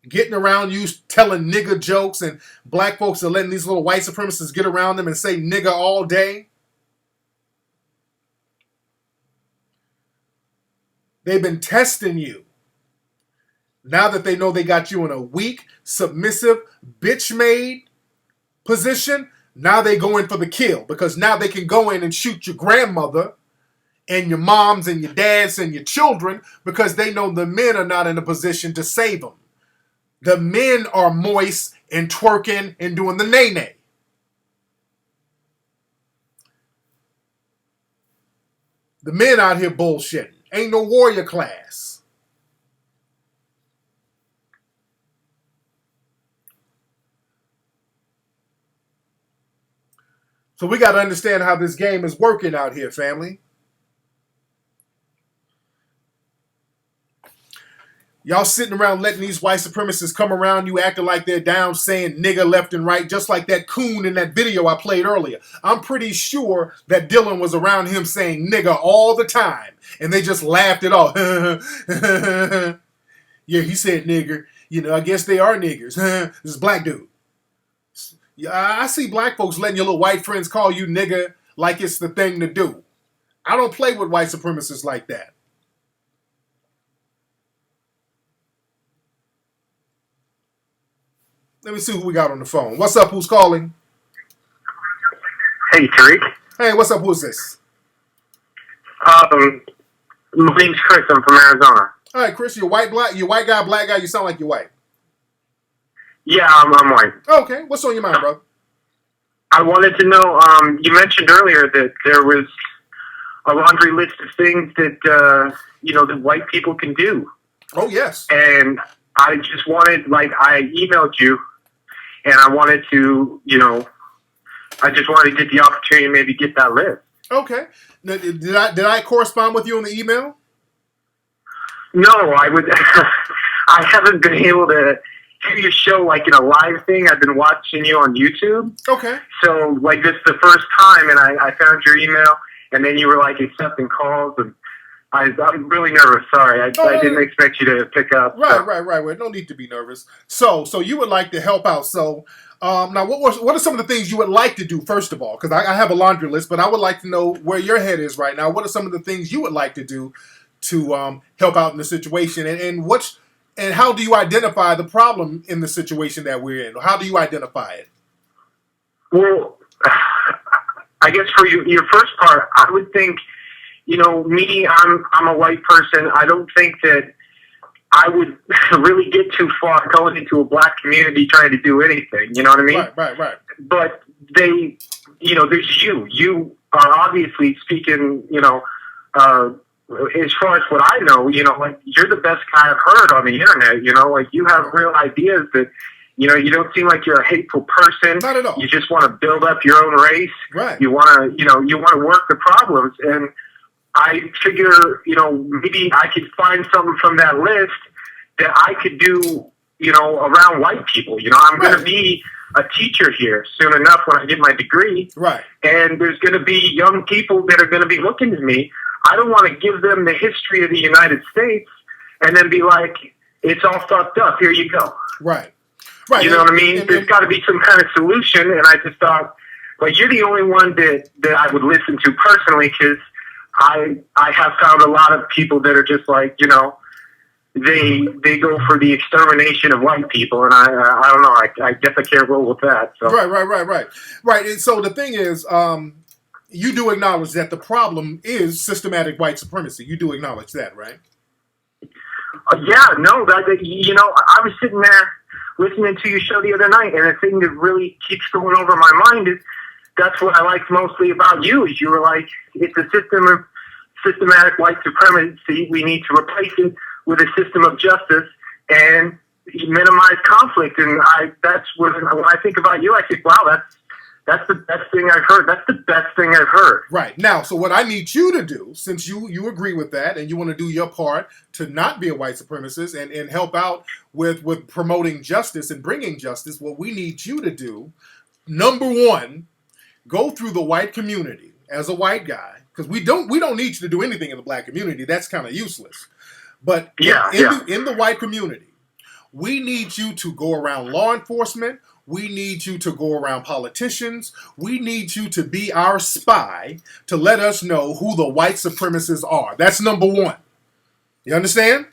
Getting around you, telling nigger jokes, and black folks are letting these little white supremacists get around them and say nigger all day. They've been testing you. Now that they know they got you in a weak, submissive, bitch-made position, now they go in for the kill, because now they can go in and shoot your grandmother and your moms and your dads and your children, because they know the men are not in a position to save them. The men are moist and twerking and doing the nay-nay. The men out here bullshitting. Ain't no warrior class. So we got to understand how this game is working out here, family. Y'all sitting around letting these white supremacists come around you acting like they're down, saying nigger left and right, just like that coon in that video I played earlier. I'm pretty sure that Dylann was around him saying nigger all the time, and they just laughed it off. Yeah, he said nigger. You know, I guess they are niggers. This black dude. Yeah, I see black folks letting your little white friends call you nigger like it's the thing to do. I don't play with white supremacists like that. Let me see who we got on the phone. What's up? Who's calling? Hey, Tariq. Hey, what's up? Who's this? My name's Chris. I'm from Arizona. All right, Chris, you white, black? You white guy, black guy? You sound like you're white. Yeah, I'm white. Okay, what's on your mind, bro? I wanted to know, you mentioned earlier that there was a laundry list of things that, that white people can do. Oh, yes. And I just wanted, I emailed you, and I wanted to, I just wanted to get the opportunity to maybe get that list. Okay. Now, did I correspond with you on the email? No, I haven't been able to hear your show in a live thing. I've been watching you on YouTube. Okay. So this is the first time, and I found your email, and then you were accepting calls, and I'm really nervous. Sorry, I didn't expect you to pick up. Right. No need to be nervous. So you would like to help out. So now, what are some of the things you would like to do? First of all, because I have a laundry list, but I would like to know where your head is right now. What are some of the things you would like to do to help out in the situation, and how do you identify the problem in the situation that we're in? How do you identify it? Well, I guess for your first part, I would think, me, I'm a white person. I don't think that I would really get too far going into a black community trying to do anything. You know what I mean? Right. But they, there's you. You are obviously speaking, as far as what I know, you're the best guy I've heard on the internet. You have real ideas that, you don't seem like you're a hateful person. Not at all. You just want to build up your own race. Right. You want to, you want to work the problems. And I figure, maybe I could find something from that list that I could do, around white people. I'm going to be a teacher here soon enough when I get my degree. Right. And there's going to be young people that are going to be looking to me. I don't want to give them the history of the United States and then be like, it's all fucked up. Here you go. Right. You know what I mean? There's got to be some kind of solution. And I just thought, you're the only one that I would listen to personally, because I have found a lot of people that are just they go for the extermination of white people, and I don't know. I guess I can't roll with that. So. Right. And so the thing is, you do acknowledge that the problem is systematic white supremacy. You do acknowledge that, right? Yeah, no, I was sitting there listening to your show the other night, and the thing that really keeps going over my mind is that's what I liked mostly about you, is you were like, it's a system of systematic white supremacy. We need to replace it with a system of justice and minimize conflict. And that's when I think about you, I think, wow, that's the best thing I've heard. That's the best thing I've heard. Right. Now, so what I need you to do, since you agree with that and you want to do your part to not be a white supremacist and help out with promoting justice and bringing justice, what we need you to do, number one, go through the white community as a white guy, because we don't need you to do anything in the black community. That's kind of useless. But in the white community, we need you to go around law enforcement. We need you to go around politicians. We need you to be our spy to let us know who the white supremacists are. That's number one. You understand?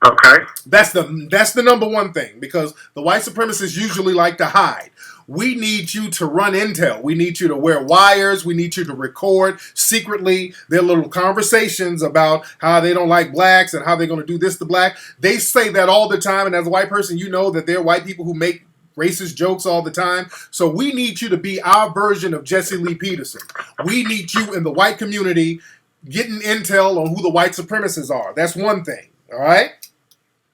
Okay. That's the number one thing, because the white supremacists usually like to hide. We need you to run intel. We need you to wear wires. We need you to record secretly their little conversations about how they don't like blacks and how they're going to do this to black. They say that all the time, and as a white person, you know that they're white people who make racist jokes all the time. So we need you to be our version of Jesse Lee Peterson. We need you in the white community getting intel on who the white supremacists are. That's one thing. All right?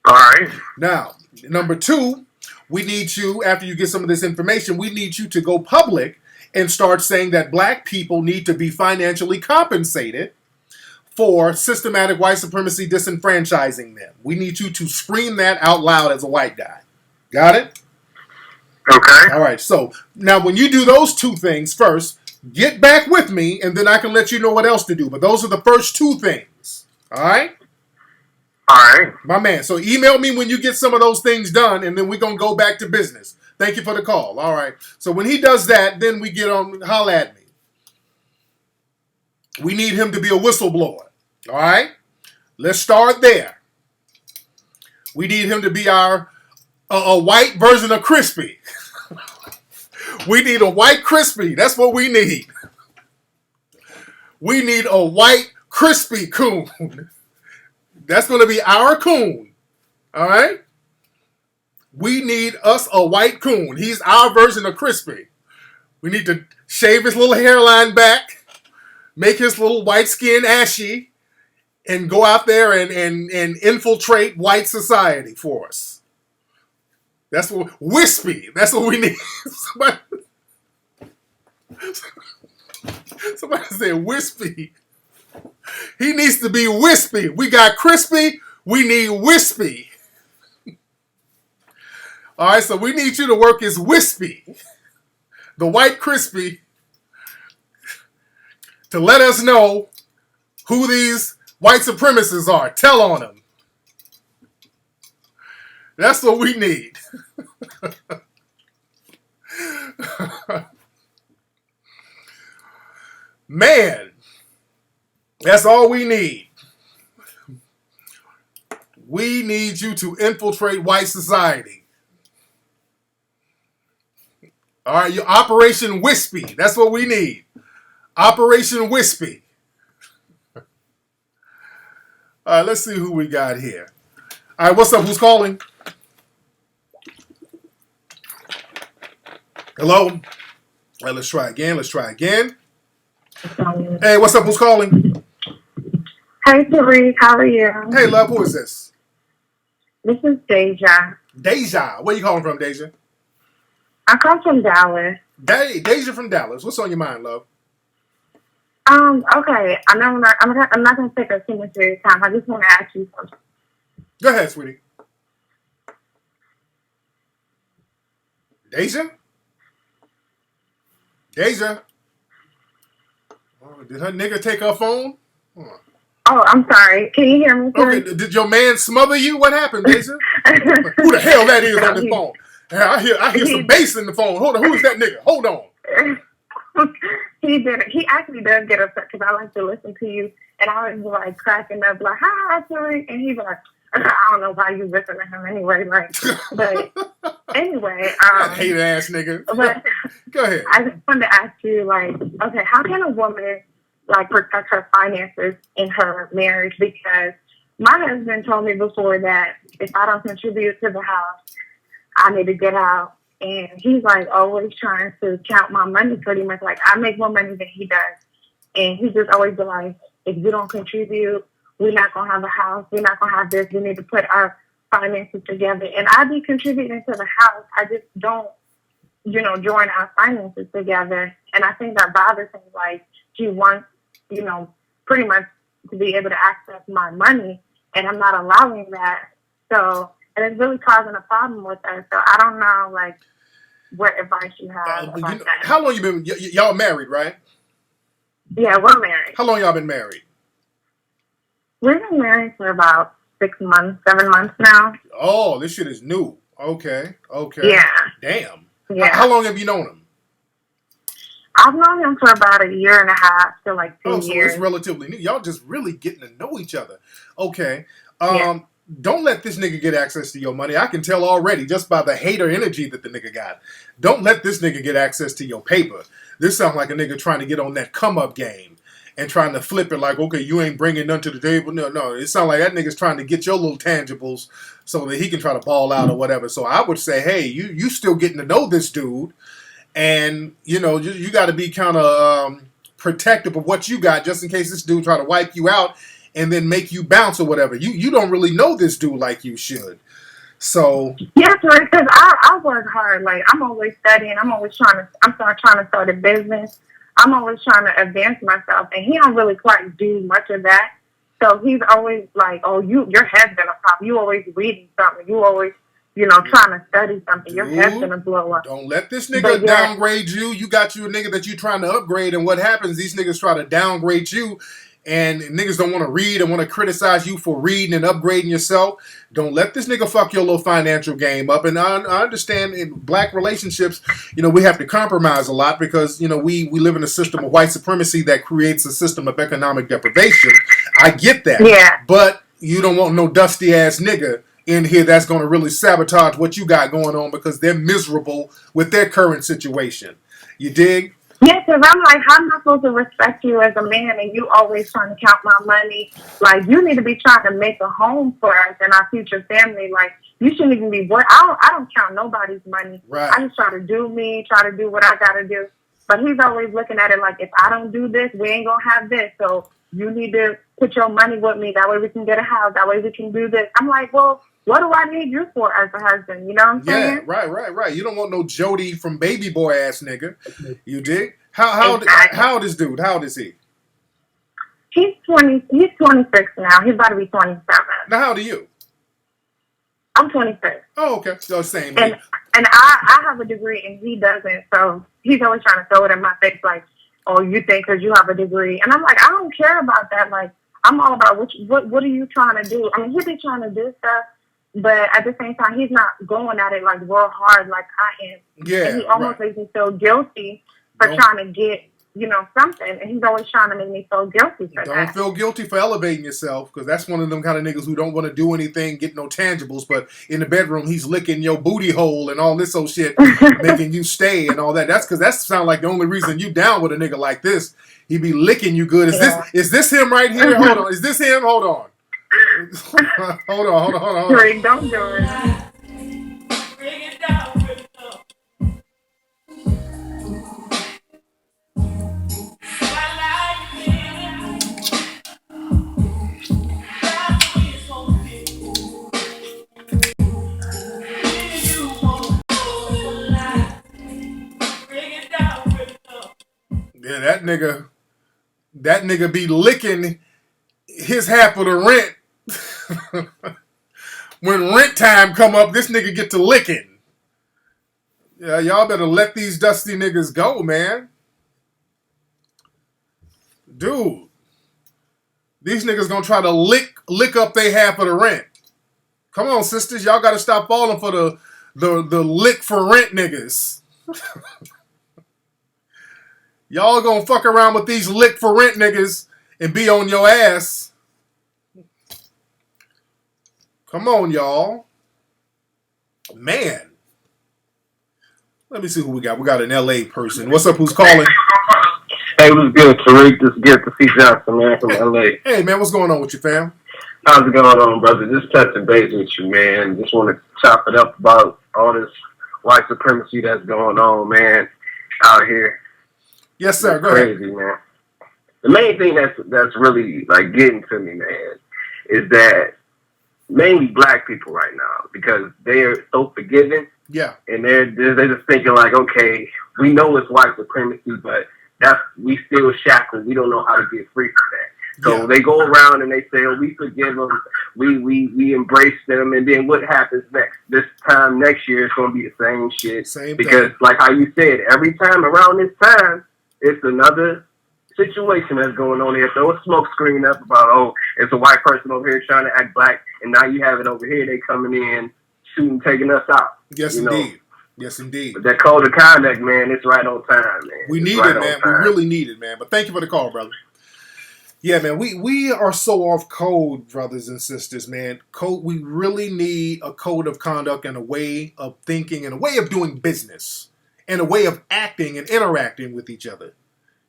All right. Now, number two, we need you, after you get some of this information, we need you to go public and start saying that black people need to be financially compensated for systematic white supremacy disenfranchising them. We need you to scream that out loud as a white guy. Got it? Okay. All right. So now when you do those two things first, get back with me, and then I can let you know what else to do. But those are the first two things. All right? All right. My man. So email me when you get some of those things done, and then we're going to go back to business. Thank you for the call. All right. So when he does that, then we get on, holla at me. We need him to be a whistleblower. All right? Let's start there. We need him to be our A white version of crispy. We need a white crispy. That's what we need. We need a white crispy coon. That's going to be our coon. All right? We need us a white coon. He's our version of crispy. We need to shave his little hairline back, make his little white skin ashy, and go out there and infiltrate white society for us. That's what wispy. That's what we need. Somebody said wispy. He needs to be wispy. We got crispy. We need wispy. All right, so we need you to work as wispy, the white crispy, to let us know who these white supremacists are. Tell on them. That's what we need. Man, that's all we need. We need you to infiltrate white society. All right, your Operation Wispy. That's what we need. Operation Wispy. All right, let's see who we got here. All right, what's up? Who's calling? Hello? All right, let's try again. Hey, what's up? Who's calling? Hey, Tariq. How are you? Hey, love. Who is this? This is Deja. Deja. Where you calling from, Deja? I come from Dallas. Deja from Dallas. What's on your mind, love? Okay. I'm not going to take up too much of your time. I just want to ask you something. Go ahead, sweetie. Deja? Deja? Oh, did her nigga take her phone? Oh, I'm sorry. Can you hear me? Okay, did your man smother you? What happened, Deja? Who the hell that is on this phone? I hear some bass in the phone. Hold on, who is that nigga? Hold on. He didn't. He actually does get upset because I like to listen to you, and I was like cracking up, like, "Hi, Tariq," and he's like, "I don't know why you listen to him anyway." Like, but anyway, hate ass nigga. But go ahead. I just wanted to ask you, like, okay, how can a woman like protect her finances in her marriage? Because my husband told me before that if I don't contribute to the house, I need to get out. And he's like always trying to count my money pretty much. Like I make more money than he does. And he just always be like, if you don't contribute, we're not going to have a house. We're not going to have this. We need to put our finances together. And I be contributing to the house. I just don't, join our finances together. And I think that bothers him. Like he wants, pretty much to be able to access my money. And I'm not allowing that. So, and it's really causing a problem with us. So I don't know, like, what advice you have about that. How long you been? Y'all married, right? Yeah, we're married. How long y'all been married? We've been married for about 6 months, 7 months now. Oh, this shit is new. Okay. Yeah. Damn. Yeah. How long have you known him? I've known him for about 1.5 years to like 2 so years. It's relatively new. Y'all just really getting to know each other. Okay. Yeah. Don't let this nigga get access to your money. I can tell already just by the hater energy that the nigga got. Don't let this nigga get access to your paper. This sounds like a nigga trying to get on that come up game and trying to flip it like, okay, you ain't bringing none to the table. No. It sounds like that nigga's trying to get your little tangibles so that he can try to ball out or whatever. So I would say, hey, you still getting to know this dude. And, you got to be kind of protective of what you got just in case this dude try to wipe you out and then make you bounce or whatever. You don't really know this dude like you should. So yes, because I work hard. Like I'm always studying. I'm trying to start a business. I'm always trying to advance myself, and he don't really quite do much of that. So he's always like, "Oh, your head's gonna pop. You always reading something. You always, trying to study something. Your head's gonna blow up." Don't let this nigga downgrade you. You got you a nigga that you trying to upgrade, and what happens? These niggas try to downgrade you. And niggas don't want to read and want to criticize you for reading and upgrading yourself. Don't let this nigga fuck your little financial game up. And I understand in black relationships, we have to compromise a lot because, we live in a system of white supremacy that creates a system of economic deprivation. I get that. Yeah. But you don't want no dusty ass nigga in here that's going to really sabotage what you got going on because they're miserable with their current situation. You dig? Yeah, because I'm like, how am I supposed to respect you as a man and you always trying to count my money? Like, you need to be trying to make a home for us and our future family. Like, you shouldn't even be worried. I don't count nobody's money. Right. I just try to do me, try to do what I got to do. But he's always looking at it like, if I don't do this, we ain't going to have this. So you need to put your money with me. That way we can get a house. That way we can do this. I'm like, well, what do I need you for as a husband? You know what I'm saying? Yeah, right. You don't want no Jody from Baby Boy ass nigga. You dig? How old is dude? How old is he? He's 20. He's 26 now. He's about to be 27. Now, how old are you? I'm 26. Oh, okay. So same. And I have a degree and he doesn't. So he's always trying to throw it in my face like, oh, you think because you have a degree. And I'm like, I don't care about that. Like, I'm all about what are you trying to do? I mean, he be trying to do stuff, but at the same time, he's not going at it like real hard like I am. Yeah. And he almost makes me feel guilty for trying to get, you know, something. And he's always trying to make me feel guilty for that. Don't feel guilty for elevating yourself, because that's one of them kind of niggas who don't want to do anything, get no tangibles, but in the bedroom, he's licking your booty hole and all this old shit, making you stay and all that. That's because that sounds like the only reason you down with a nigga like this. He be licking you good. Is this him right here? Hold on. Is this him? Hold on. hold on. Tariq, don't do it. Yeah, that nigga be licking his half of the rent. When rent time come up, this nigga get to licking. Yeah, y'all better let these dusty niggas go, man. Dude. These niggas gonna try to lick up they half of the rent. Come on, sisters. Y'all gotta stop falling for the lick for rent niggas. Y'all gonna fuck around with these lick for rent niggas and be on your ass. Come on, y'all. Man. Let me see who we got. We got an LA person. What's up? Who's calling? Hey, what's good, Tariq? This is good to see Johnson, man, from LA. Hey, man, what's going on with you, fam? How's it going on, brother? Just touching base with you, man. Just want to chop it up about all this white supremacy that's going on, man, out here. Yes, sir. Go ahead. Crazy, man. The main thing that's really like getting to me, man, is that mainly black people right now, because they are so forgiving. Yeah. And they're just thinking like, okay, we know it's white supremacy, but we still shackled. We don't know how to get free from that. So they go around and they say, oh, we forgive them, we embrace them, and then what happens next? This time next year, it's going to be the same shit. Same because, thing. like how you said, every time around this time, it's another situation that's going on here. Throw a smoke screen up about, oh, it's a white person over here trying to act black, and now you have it over here, they coming in, shooting, taking us out. Yes, indeed. Yes, indeed. But that code of conduct, man, it's right on time, man. We need it, man. We really need it, man. But thank you for the call, brother. Yeah, man, we are so off code, brothers and sisters, man. We really need a code of conduct and a way of thinking and a way of doing business and a way of acting and interacting with each other.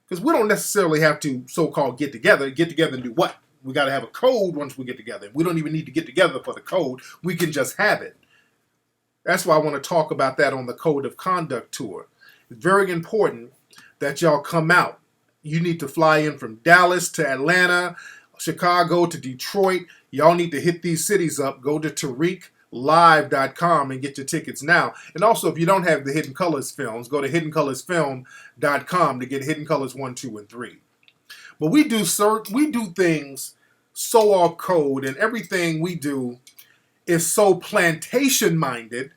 Because we don't necessarily have to so-called get together and do what? We got to have a code once we get together. We don't even need to get together for the code. We can just have it. That's why I want to talk about that on the Code of Conduct tour. It's very important that y'all come out. You need to fly in from Dallas to Atlanta, Chicago to Detroit. Y'all need to hit these cities up. Go to TariqLive.com and get your tickets now. And also, if you don't have the Hidden Colors films, go to HiddenColorsFilm.com to get Hidden Colors 1, 2, and 3. But we do things so off code, and everything we do is so plantation-minded,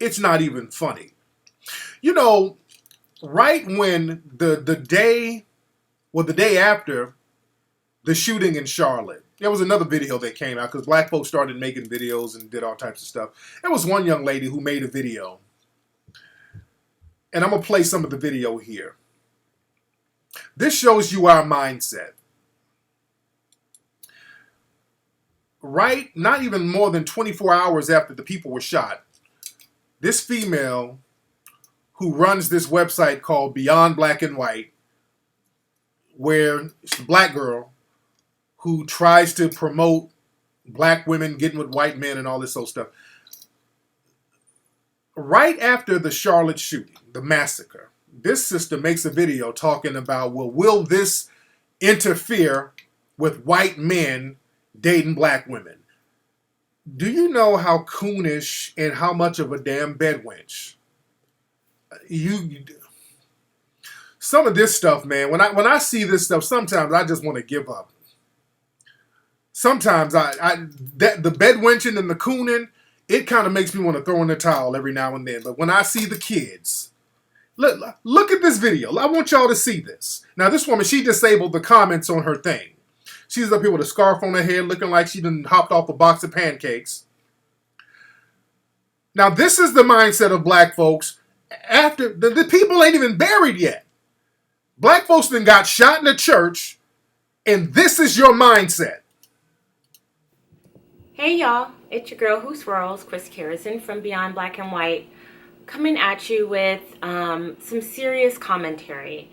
it's not even funny. You know, right when the day after the shooting in Charlotte, there was another video that came out because black folks started making videos and did all types of stuff. There was one young lady who made a video, and I'm going to play some of the video here. This shows you our mindset. right, not even more than 24 hours after the people were shot, this female who runs this website called Beyond Black and White, where she's a black girl who tries to promote black women getting with white men and all this old stuff. Right after the Charlotte shooting, the massacre, this sister makes a video talking about, well, will this interfere with white men dating black women? Do you know how coonish and how much of a damn bedwench some of this stuff, man, when I see this stuff, sometimes I just want to give up. Sometimes the bedwenching and the cooning, it kind of makes me want to throw in the towel every now and then. But when I see the kids, look at this video. I want y'all to see this. Now, this woman, she disabled the comments on her thing. She's up here with a scarf on her head looking like she done hopped off a box of pancakes. Now, this is the mindset of black folks after the people ain't even buried yet. Black folks then got shot in the church, and this is your mindset. Hey y'all, it's your girl Who Swirls, Chris Carrison from Beyond Black and White, coming at you with some serious commentary.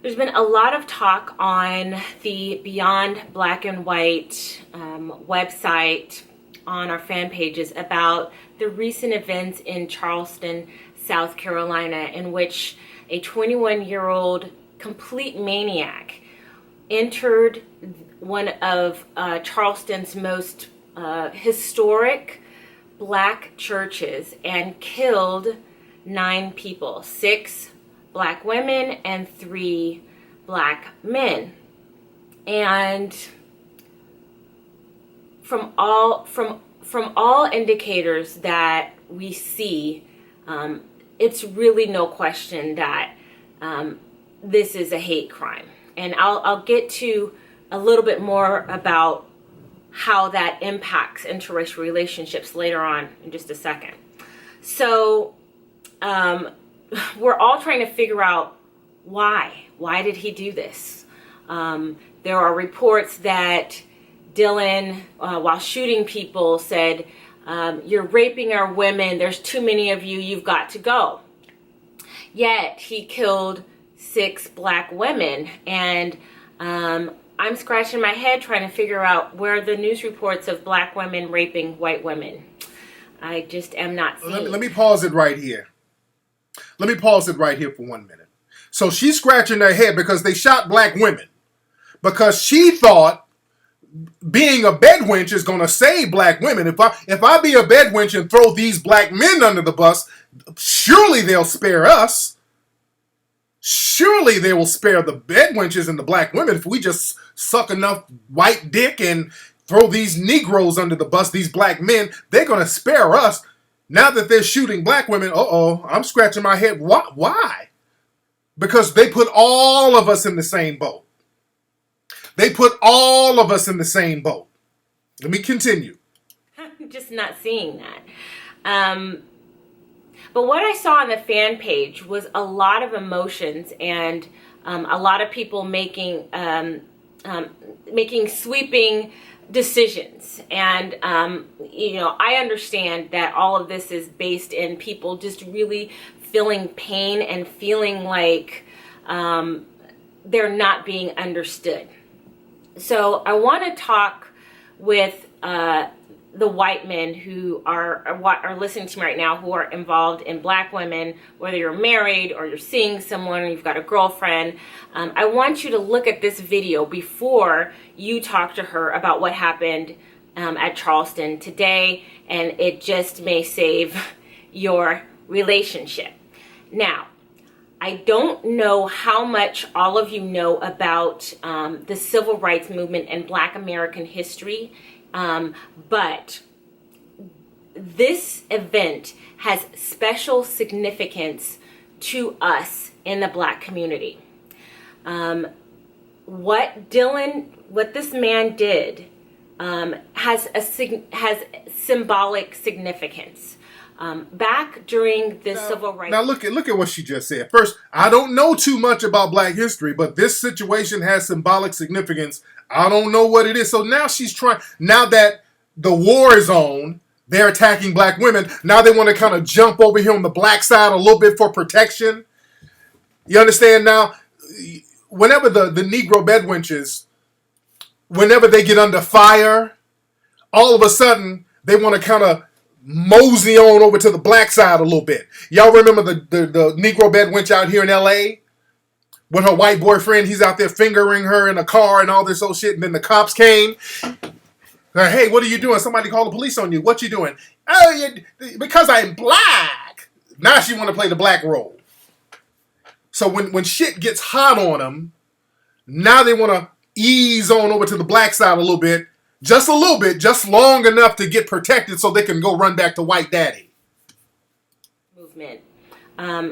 There's been a lot of talk on the Beyond Black and White website, on our fan pages, about the recent events in Charleston, South Carolina, in which a 21-year-old complete maniac entered one of Charleston's most historic black churches and killed 9 people, 6 black women and 3 black men. And from all indicators that we see, it's really no question that this is a hate crime. And I'll get to a little bit more about how that impacts interracial relationships later on in just a second. So we're all trying to figure out why. Why did he do this? There are reports that Dylann, while shooting people, said, "You're raping our women. There's too many of you. You've got to go." Yet he killed 6 black women. And I'm scratching my head trying to figure out where the news reports of black women raping white women. I just am not seeing. Let me pause it right here. Let me pause it right here for 1 minute. So she's scratching her head because they shot black women. Because she thought being a bedwench is going to save black women. If I be a bedwench and throw these black men under the bus, surely they'll spare us. Surely they will spare the bedwenches and the black women if we just suck enough white dick and throw these Negroes under the bus, these black men. They're going to spare us. Now that they're shooting black women, I'm scratching my head. Why? Because they put all of us in the same boat. They put all of us in the same boat. Let me continue. I'm just not seeing that. But what I saw on the fan page was a lot of emotions and a lot of people making sweeping decisions. And, I understand that all of this is based in people just really feeling pain and feeling like they're not being understood. So I want to talk with the white men who are listening to me right now, who are involved in black women, whether you're married or you're seeing someone or you've got a girlfriend. I want you to look at this video before you talk to her about what happened at Charleston today, and it just may save your relationship. Now, I don't know how much all of you know about the civil rights movement and Black American history, but this event has special significance to us in the Black community. What this man did has symbolic significance. back during the civil rights. Now look at what she just said. First, I don't know too much about Black history, but this situation has symbolic significance. I don't know what it is. So now she's trying. Now that the war is on, they're attacking Black women. Now they want to kind of jump over here on the Black side a little bit for protection. You understand now? Whenever the Negro bedwenches, whenever they get under fire, all of a sudden they want to kind of mosey on over to the Black side a little bit. Y'all remember the Negro bedwench out here in L.A.? With her white boyfriend, he's out there fingering her in a car and all this old shit, and then the cops came. Hey, what are you doing? Somebody called the police on you. What you doing? Oh, because I'm Black. Now she want to play the Black role. So when shit gets hot on them, now they want to ease on over to the Black side a little bit, just long enough to get protected so they can go run back to white daddy. Movement.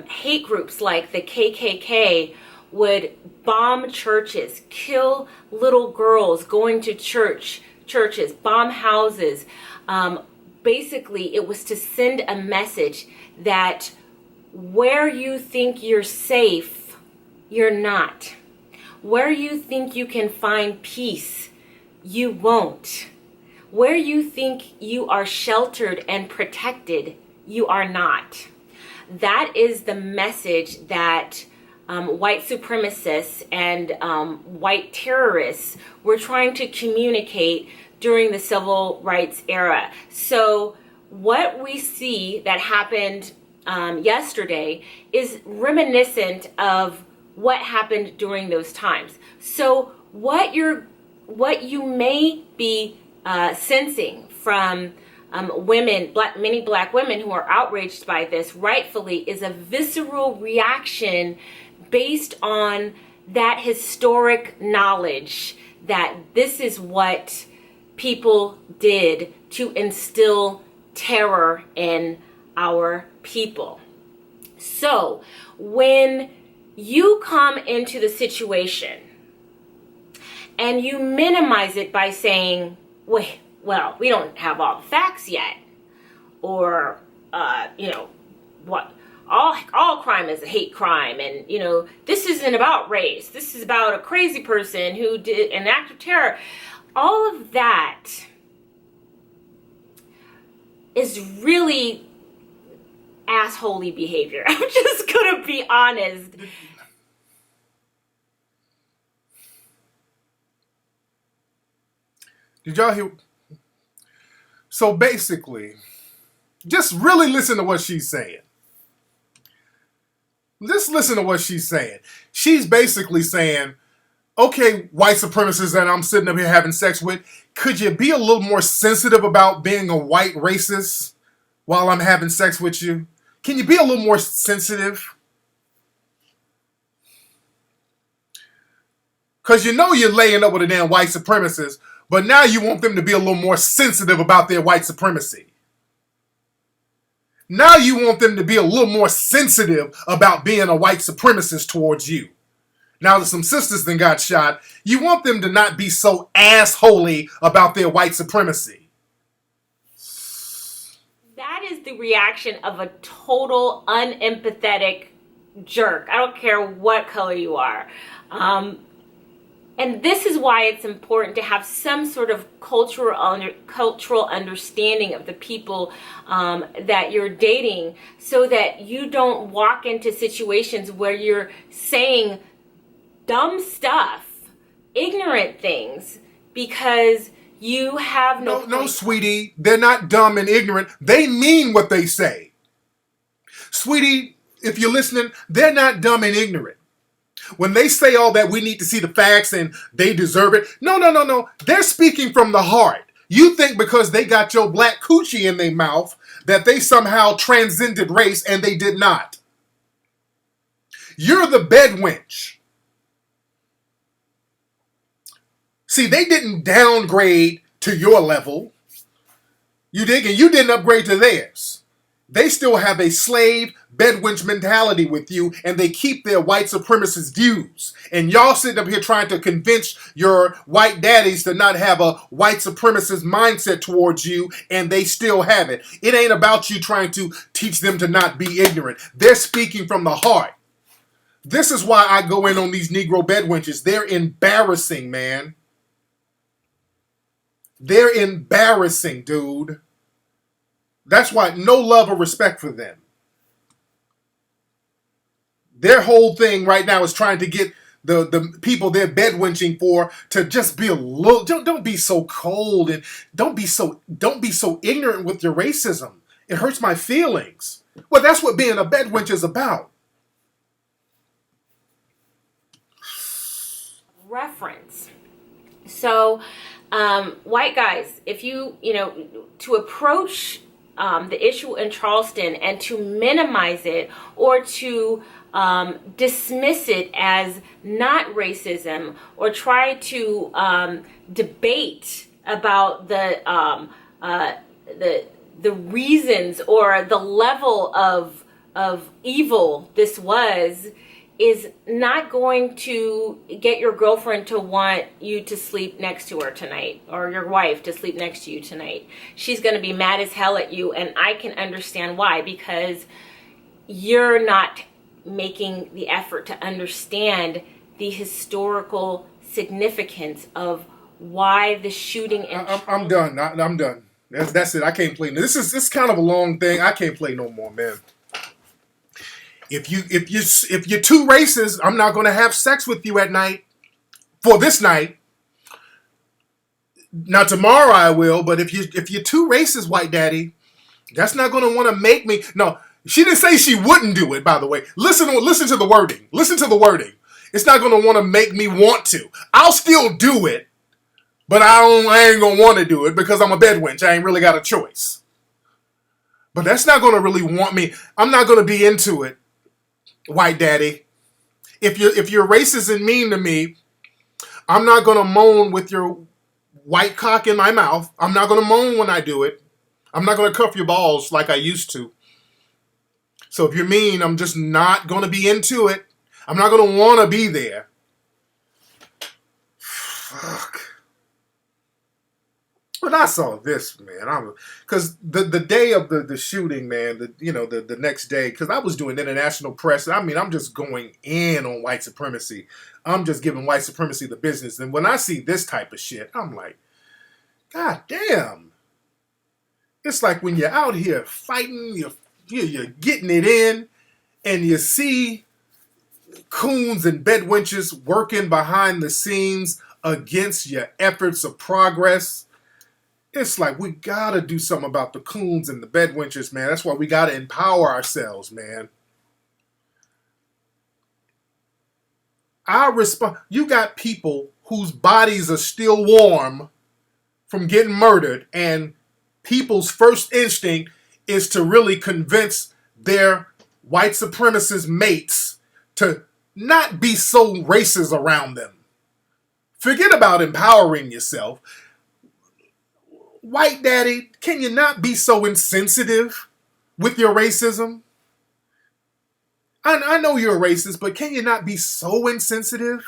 Hate groups like the KKK would bomb churches, kill little girls going to churches, bomb houses. Basically, it was to send a message that where you think you're safe, you're not. Where you think you can find peace, you won't. Where you think you are sheltered and protected, you are not. That is the message that white supremacists and white terrorists were trying to communicate during the civil rights era. So what we see that happened yesterday is reminiscent of what happened during those times. So what you may be sensing from many black women who are outraged by this, rightfully, is a visceral reaction based on that historic knowledge that this is what people did to instill terror in our people. So when you come into the situation and you minimize it by saying, well, we don't have all the facts yet, or what, all crime is a hate crime, and this isn't about race, this is about a crazy person who did an act of terror. All of that is really assholey behavior. I'm just gonna be honest. Did y'all hear? So basically, just really listen to what she's saying. Just listen to what she's saying. She's basically saying, okay, white supremacists that I'm sitting up here having sex with, could you be a little more sensitive about being a white racist while I'm having sex with you? Can you be a little more sensitive? Because you're laying up with a damn white supremacist, but now you want them to be a little more sensitive about their white supremacy. Now you want them to be a little more sensitive about being a white supremacist towards you. Now that some sisters then got shot, you want them to not be so assholey about their white supremacy. That is the reaction of a total unempathetic jerk. I don't care what color you are. And this is why it's important to have some sort of cultural understanding of the people that you're dating, so that you don't walk into situations where you're saying dumb stuff, ignorant things, because you have No, sweetie, they're not dumb and ignorant. They mean what they say. Sweetie, if you're listening, they're not dumb and ignorant. When they say all that, we need to see the facts and they deserve it. No. They're speaking from the heart. You think because they got your black coochie in their mouth that they somehow transcended race, and they did not. You're the bedwench. See, they didn't downgrade to your level. You dig? And you didn't upgrade to theirs. They still have a slave bedwench mentality with you, and they keep their white supremacist views. And y'all sitting up here trying to convince your white daddies to not have a white supremacist mindset towards you, and they still have it. It ain't about you trying to teach them to not be ignorant. They're speaking from the heart. This is why I go in on these Negro bedwenches. They're embarrassing, man. They're embarrassing, dude. That's why no love or respect for them. Their whole thing right now is trying to get the people they're bedwenching for to just be a little. Don't be so cold and don't be so ignorant with your racism. It hurts my feelings. Well, that's what being a bedwench is about. Reference. So, white guys, if you to approach the issue in Charleston and to minimize it or to dismiss it as not racism or try to debate about the reasons or the level of evil this was, is not going to get your girlfriend to want you to sleep next to her tonight, or your wife to sleep next to you tonight. She's going to be mad as hell at you, and I can understand why, because you're not making the effort to understand the historical significance of why the shooting. I'm done. I'm done. That's it. I can't play. This is kind of a long thing. I can't play no more, man. If you're too racist, I'm not going to have sex with you at night. For this night. Now tomorrow I will, but if you're too racist, white daddy, that's not going to want to make me. No, she didn't say she wouldn't do it. By the way, listen to the wording. Listen to the wording. It's not going to want to make me want to. I'll still do it, but I ain't going to want to do it because I'm a bedwench. I ain't really got a choice. But that's not going to really want me. I'm not going to be into it. White daddy, if you're racist and mean to me, I'm not gonna moan with your white cock in my mouth. I'm not gonna moan when I do it. I'm not gonna cuff your balls like I used to. So if you're mean, I'm just not gonna be into it. I'm not gonna wanna be there. Fuck. But I saw this, man. Because the day of the shooting, man, the next day, because I was doing international press. I mean, I'm just going in on white supremacy. I'm just giving white supremacy the business. And when I see this type of shit, I'm like, God damn. It's like when you're out here fighting, you're getting it in, and you see coons and bedwenches working behind the scenes against your efforts of progress. It's like we gotta do something about the coons and the bedwenches, man. That's why we gotta empower ourselves, man. You got people whose bodies are still warm from getting murdered, and people's first instinct is to really convince their white supremacist mates to not be so racist around them. Forget about empowering yourself. White daddy, can you not be so insensitive with your racism? I know you're a racist, but can you not be so insensitive?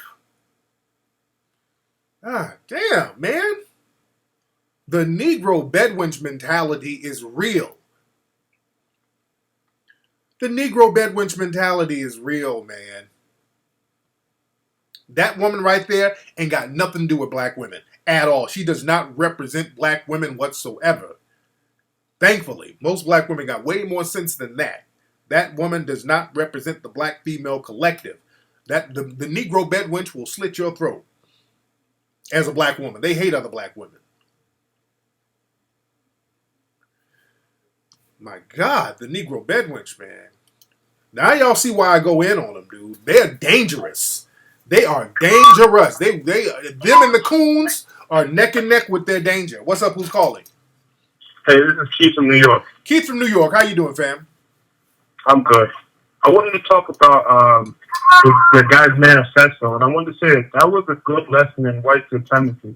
Ah, damn, man. The Negro bedwench mentality is real. The Negro bedwench mentality is real, man. That woman right there ain't got nothing to do with black women at all. She does not represent black women whatsoever. Thankfully, most black women got way more sense than that. That woman does not represent the black female collective. The Negro bedwench will slit your throat as a black woman. They hate other black women. My God, the Negro bedwench, man. Now y'all see why I go in on them, dude. They're dangerous. They are dangerous. Them and the coons are neck and neck with their danger. What's up? Who's calling? Hey, this is Keith from New York. Keith from New York. How you doing, fam? I'm good. I wanted to talk about the guy's manifesto, and I wanted to say that was a good lesson in white supremacy.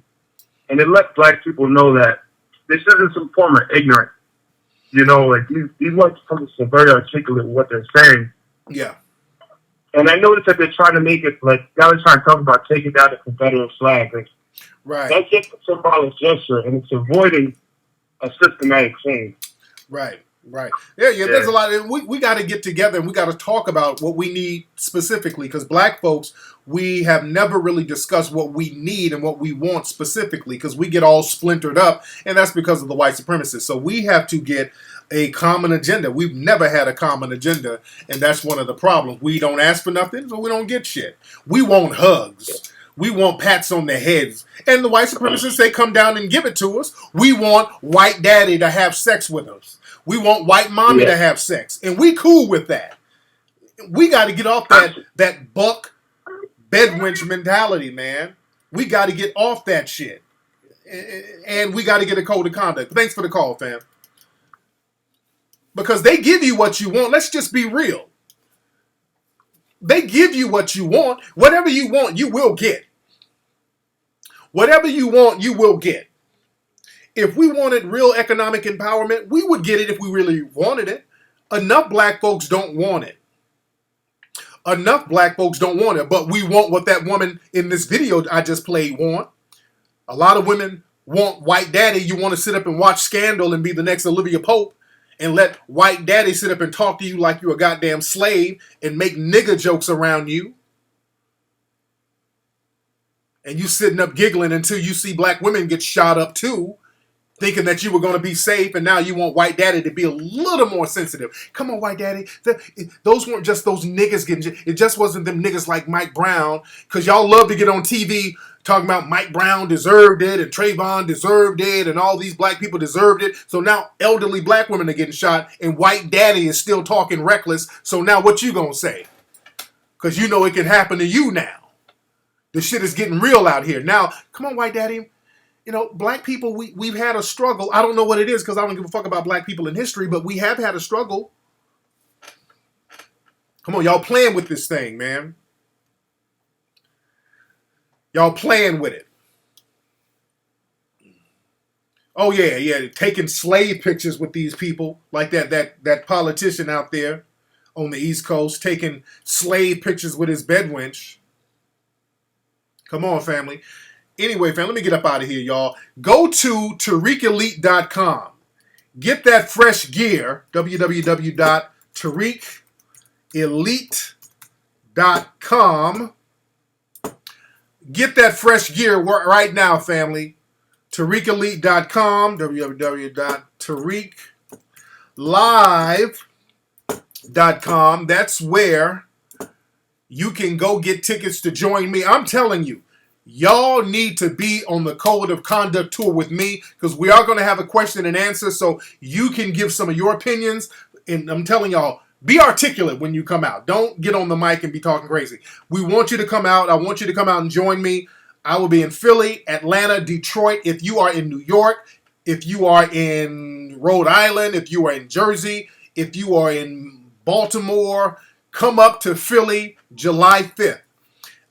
And it let black people know that this isn't some form of ignorance. You know, like these white supremacists are very articulate in what they're saying. Yeah. And I noticed that they're trying to make it like now they're trying to talk about taking down the Confederate flag. Like, right. That's just a symbolic gesture, and it's avoiding a systematic thing. Right. Right. Yeah. There's a lot. We got to get together and we got to talk about what we need specifically, because black folks, we have never really discussed what we need and what we want specifically, because we get all splintered up, and that's because of the white supremacists. So we have to get a common agenda. We've never had a common agenda, and that's one of the problems. We don't ask for nothing, so we don't get shit. We want hugs. We want pats on the heads. And the white supremacists, they come down and give it to us. We want white daddy to have sex with us. We want white mommy to have sex. And we cool with that. We got to get off that buck bedwench mentality, man. We got to get off that shit. And we got to get a code of conduct. Thanks for the call, fam. Because they give you what you want. Let's just be real. They give you what you want. Whatever you want, you will get. Whatever you want, you will get. If we wanted real economic empowerment, we would get it if we really wanted it. Enough black folks don't want it. Enough black folks don't want it, but we want what that woman in this video I just played want. A lot of women want white daddy. You want to sit up and watch Scandal and be the next Olivia Pope and let white daddy sit up and talk to you like you're a goddamn slave and make nigga jokes around you. And you sitting up giggling until you see black women get shot up too, thinking that you were going to be safe, and now you want white daddy to be a little more sensitive. Come on, white daddy. Those weren't just those niggas getting... It just wasn't them niggas like Mike Brown, because y'all love to get on TV talking about Mike Brown deserved it, and Trayvon deserved it, and all these black people deserved it. So now elderly black women are getting shot, and white daddy is still talking reckless. So now what you going to say? Because you know it can happen to you now. The shit is getting real out here. Now, come on, white daddy. You know, black people, we've had a struggle. I don't know what it is because I don't give a fuck about black people in history, but we have had a struggle. Come on, y'all playing with this thing, man. Y'all playing with it. Oh, yeah, taking slave pictures with these people, like that politician out there on the East Coast, taking slave pictures with his bedwench. Come on, family. Anyway, fam, let me get up out of here, y'all. Go to TariqElite.com. Get that fresh gear, www.TariqElite.com. Get that fresh gear right now, family. TariqElite.com, www.TariqLive.com. That's where you can go get tickets to join me. I'm telling you, y'all need to be on the Code of Conduct tour with me, because we are going to have a question and answer, so you can give some of your opinions. And I'm telling y'all, be articulate when you come out. Don't get on the mic and be talking crazy. We want you to come out. I want you to come out and join me. I will be in Philly, Atlanta, Detroit. If you are in New York, if you are in Rhode Island, if you are in Jersey, if you are in Baltimore, come up to Philly July 5th.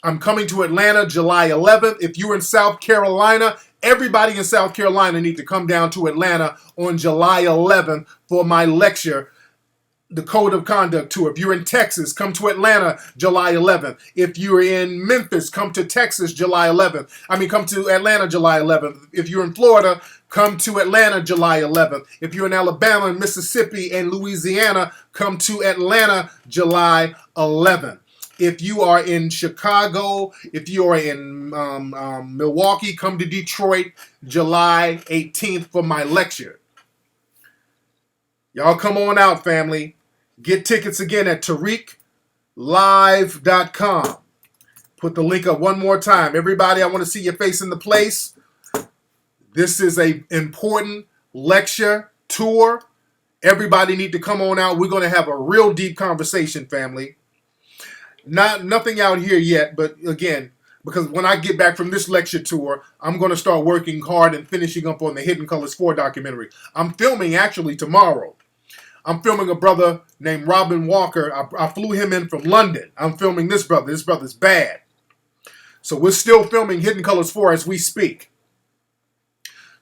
I'm coming to Atlanta July 11th. If you're in South Carolina, everybody in South Carolina need to come down to Atlanta on July 11th for my lecture, the Code of Conduct tour. If you're in Texas, come to Atlanta July 11th. If you're in Memphis, come to Texas July 11th. Come to Atlanta July 11th. If you're in Florida, come to Atlanta July 11th. If you're in Alabama, and Mississippi, and Louisiana, come to Atlanta July 11th. If you are in Chicago, if you are in Milwaukee, come to Detroit July 18th for my lecture. Y'all come on out, family. Get tickets again at TariqLive.com. Put the link up one more time. Everybody, I want to see your face in the place. This is an important lecture tour. Everybody need to come on out. We're going to have a real deep conversation, family. Nothing out here yet, but again, because when I get back from this lecture tour, I'm going to start working hard and finishing up on the Hidden Colors 4 documentary. I'm filming actually tomorrow. I'm filming a brother named Robin Walker. I flew him in from London. I'm filming this brother. This brother's bad. So we're still filming Hidden Colors 4 as we speak.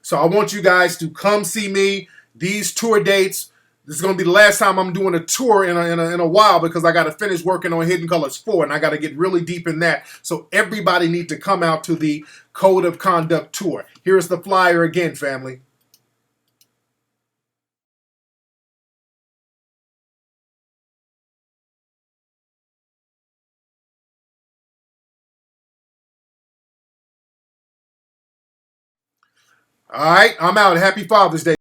So I want you guys to come see me. These tour dates, this is going to be the last time I'm doing a tour in a while because I got to finish working on Hidden Colors 4 and I got to get really deep in that. So everybody needs to come out to the Code of Conduct tour. Here's the flyer again, family. All right, I'm out. Happy Father's Day.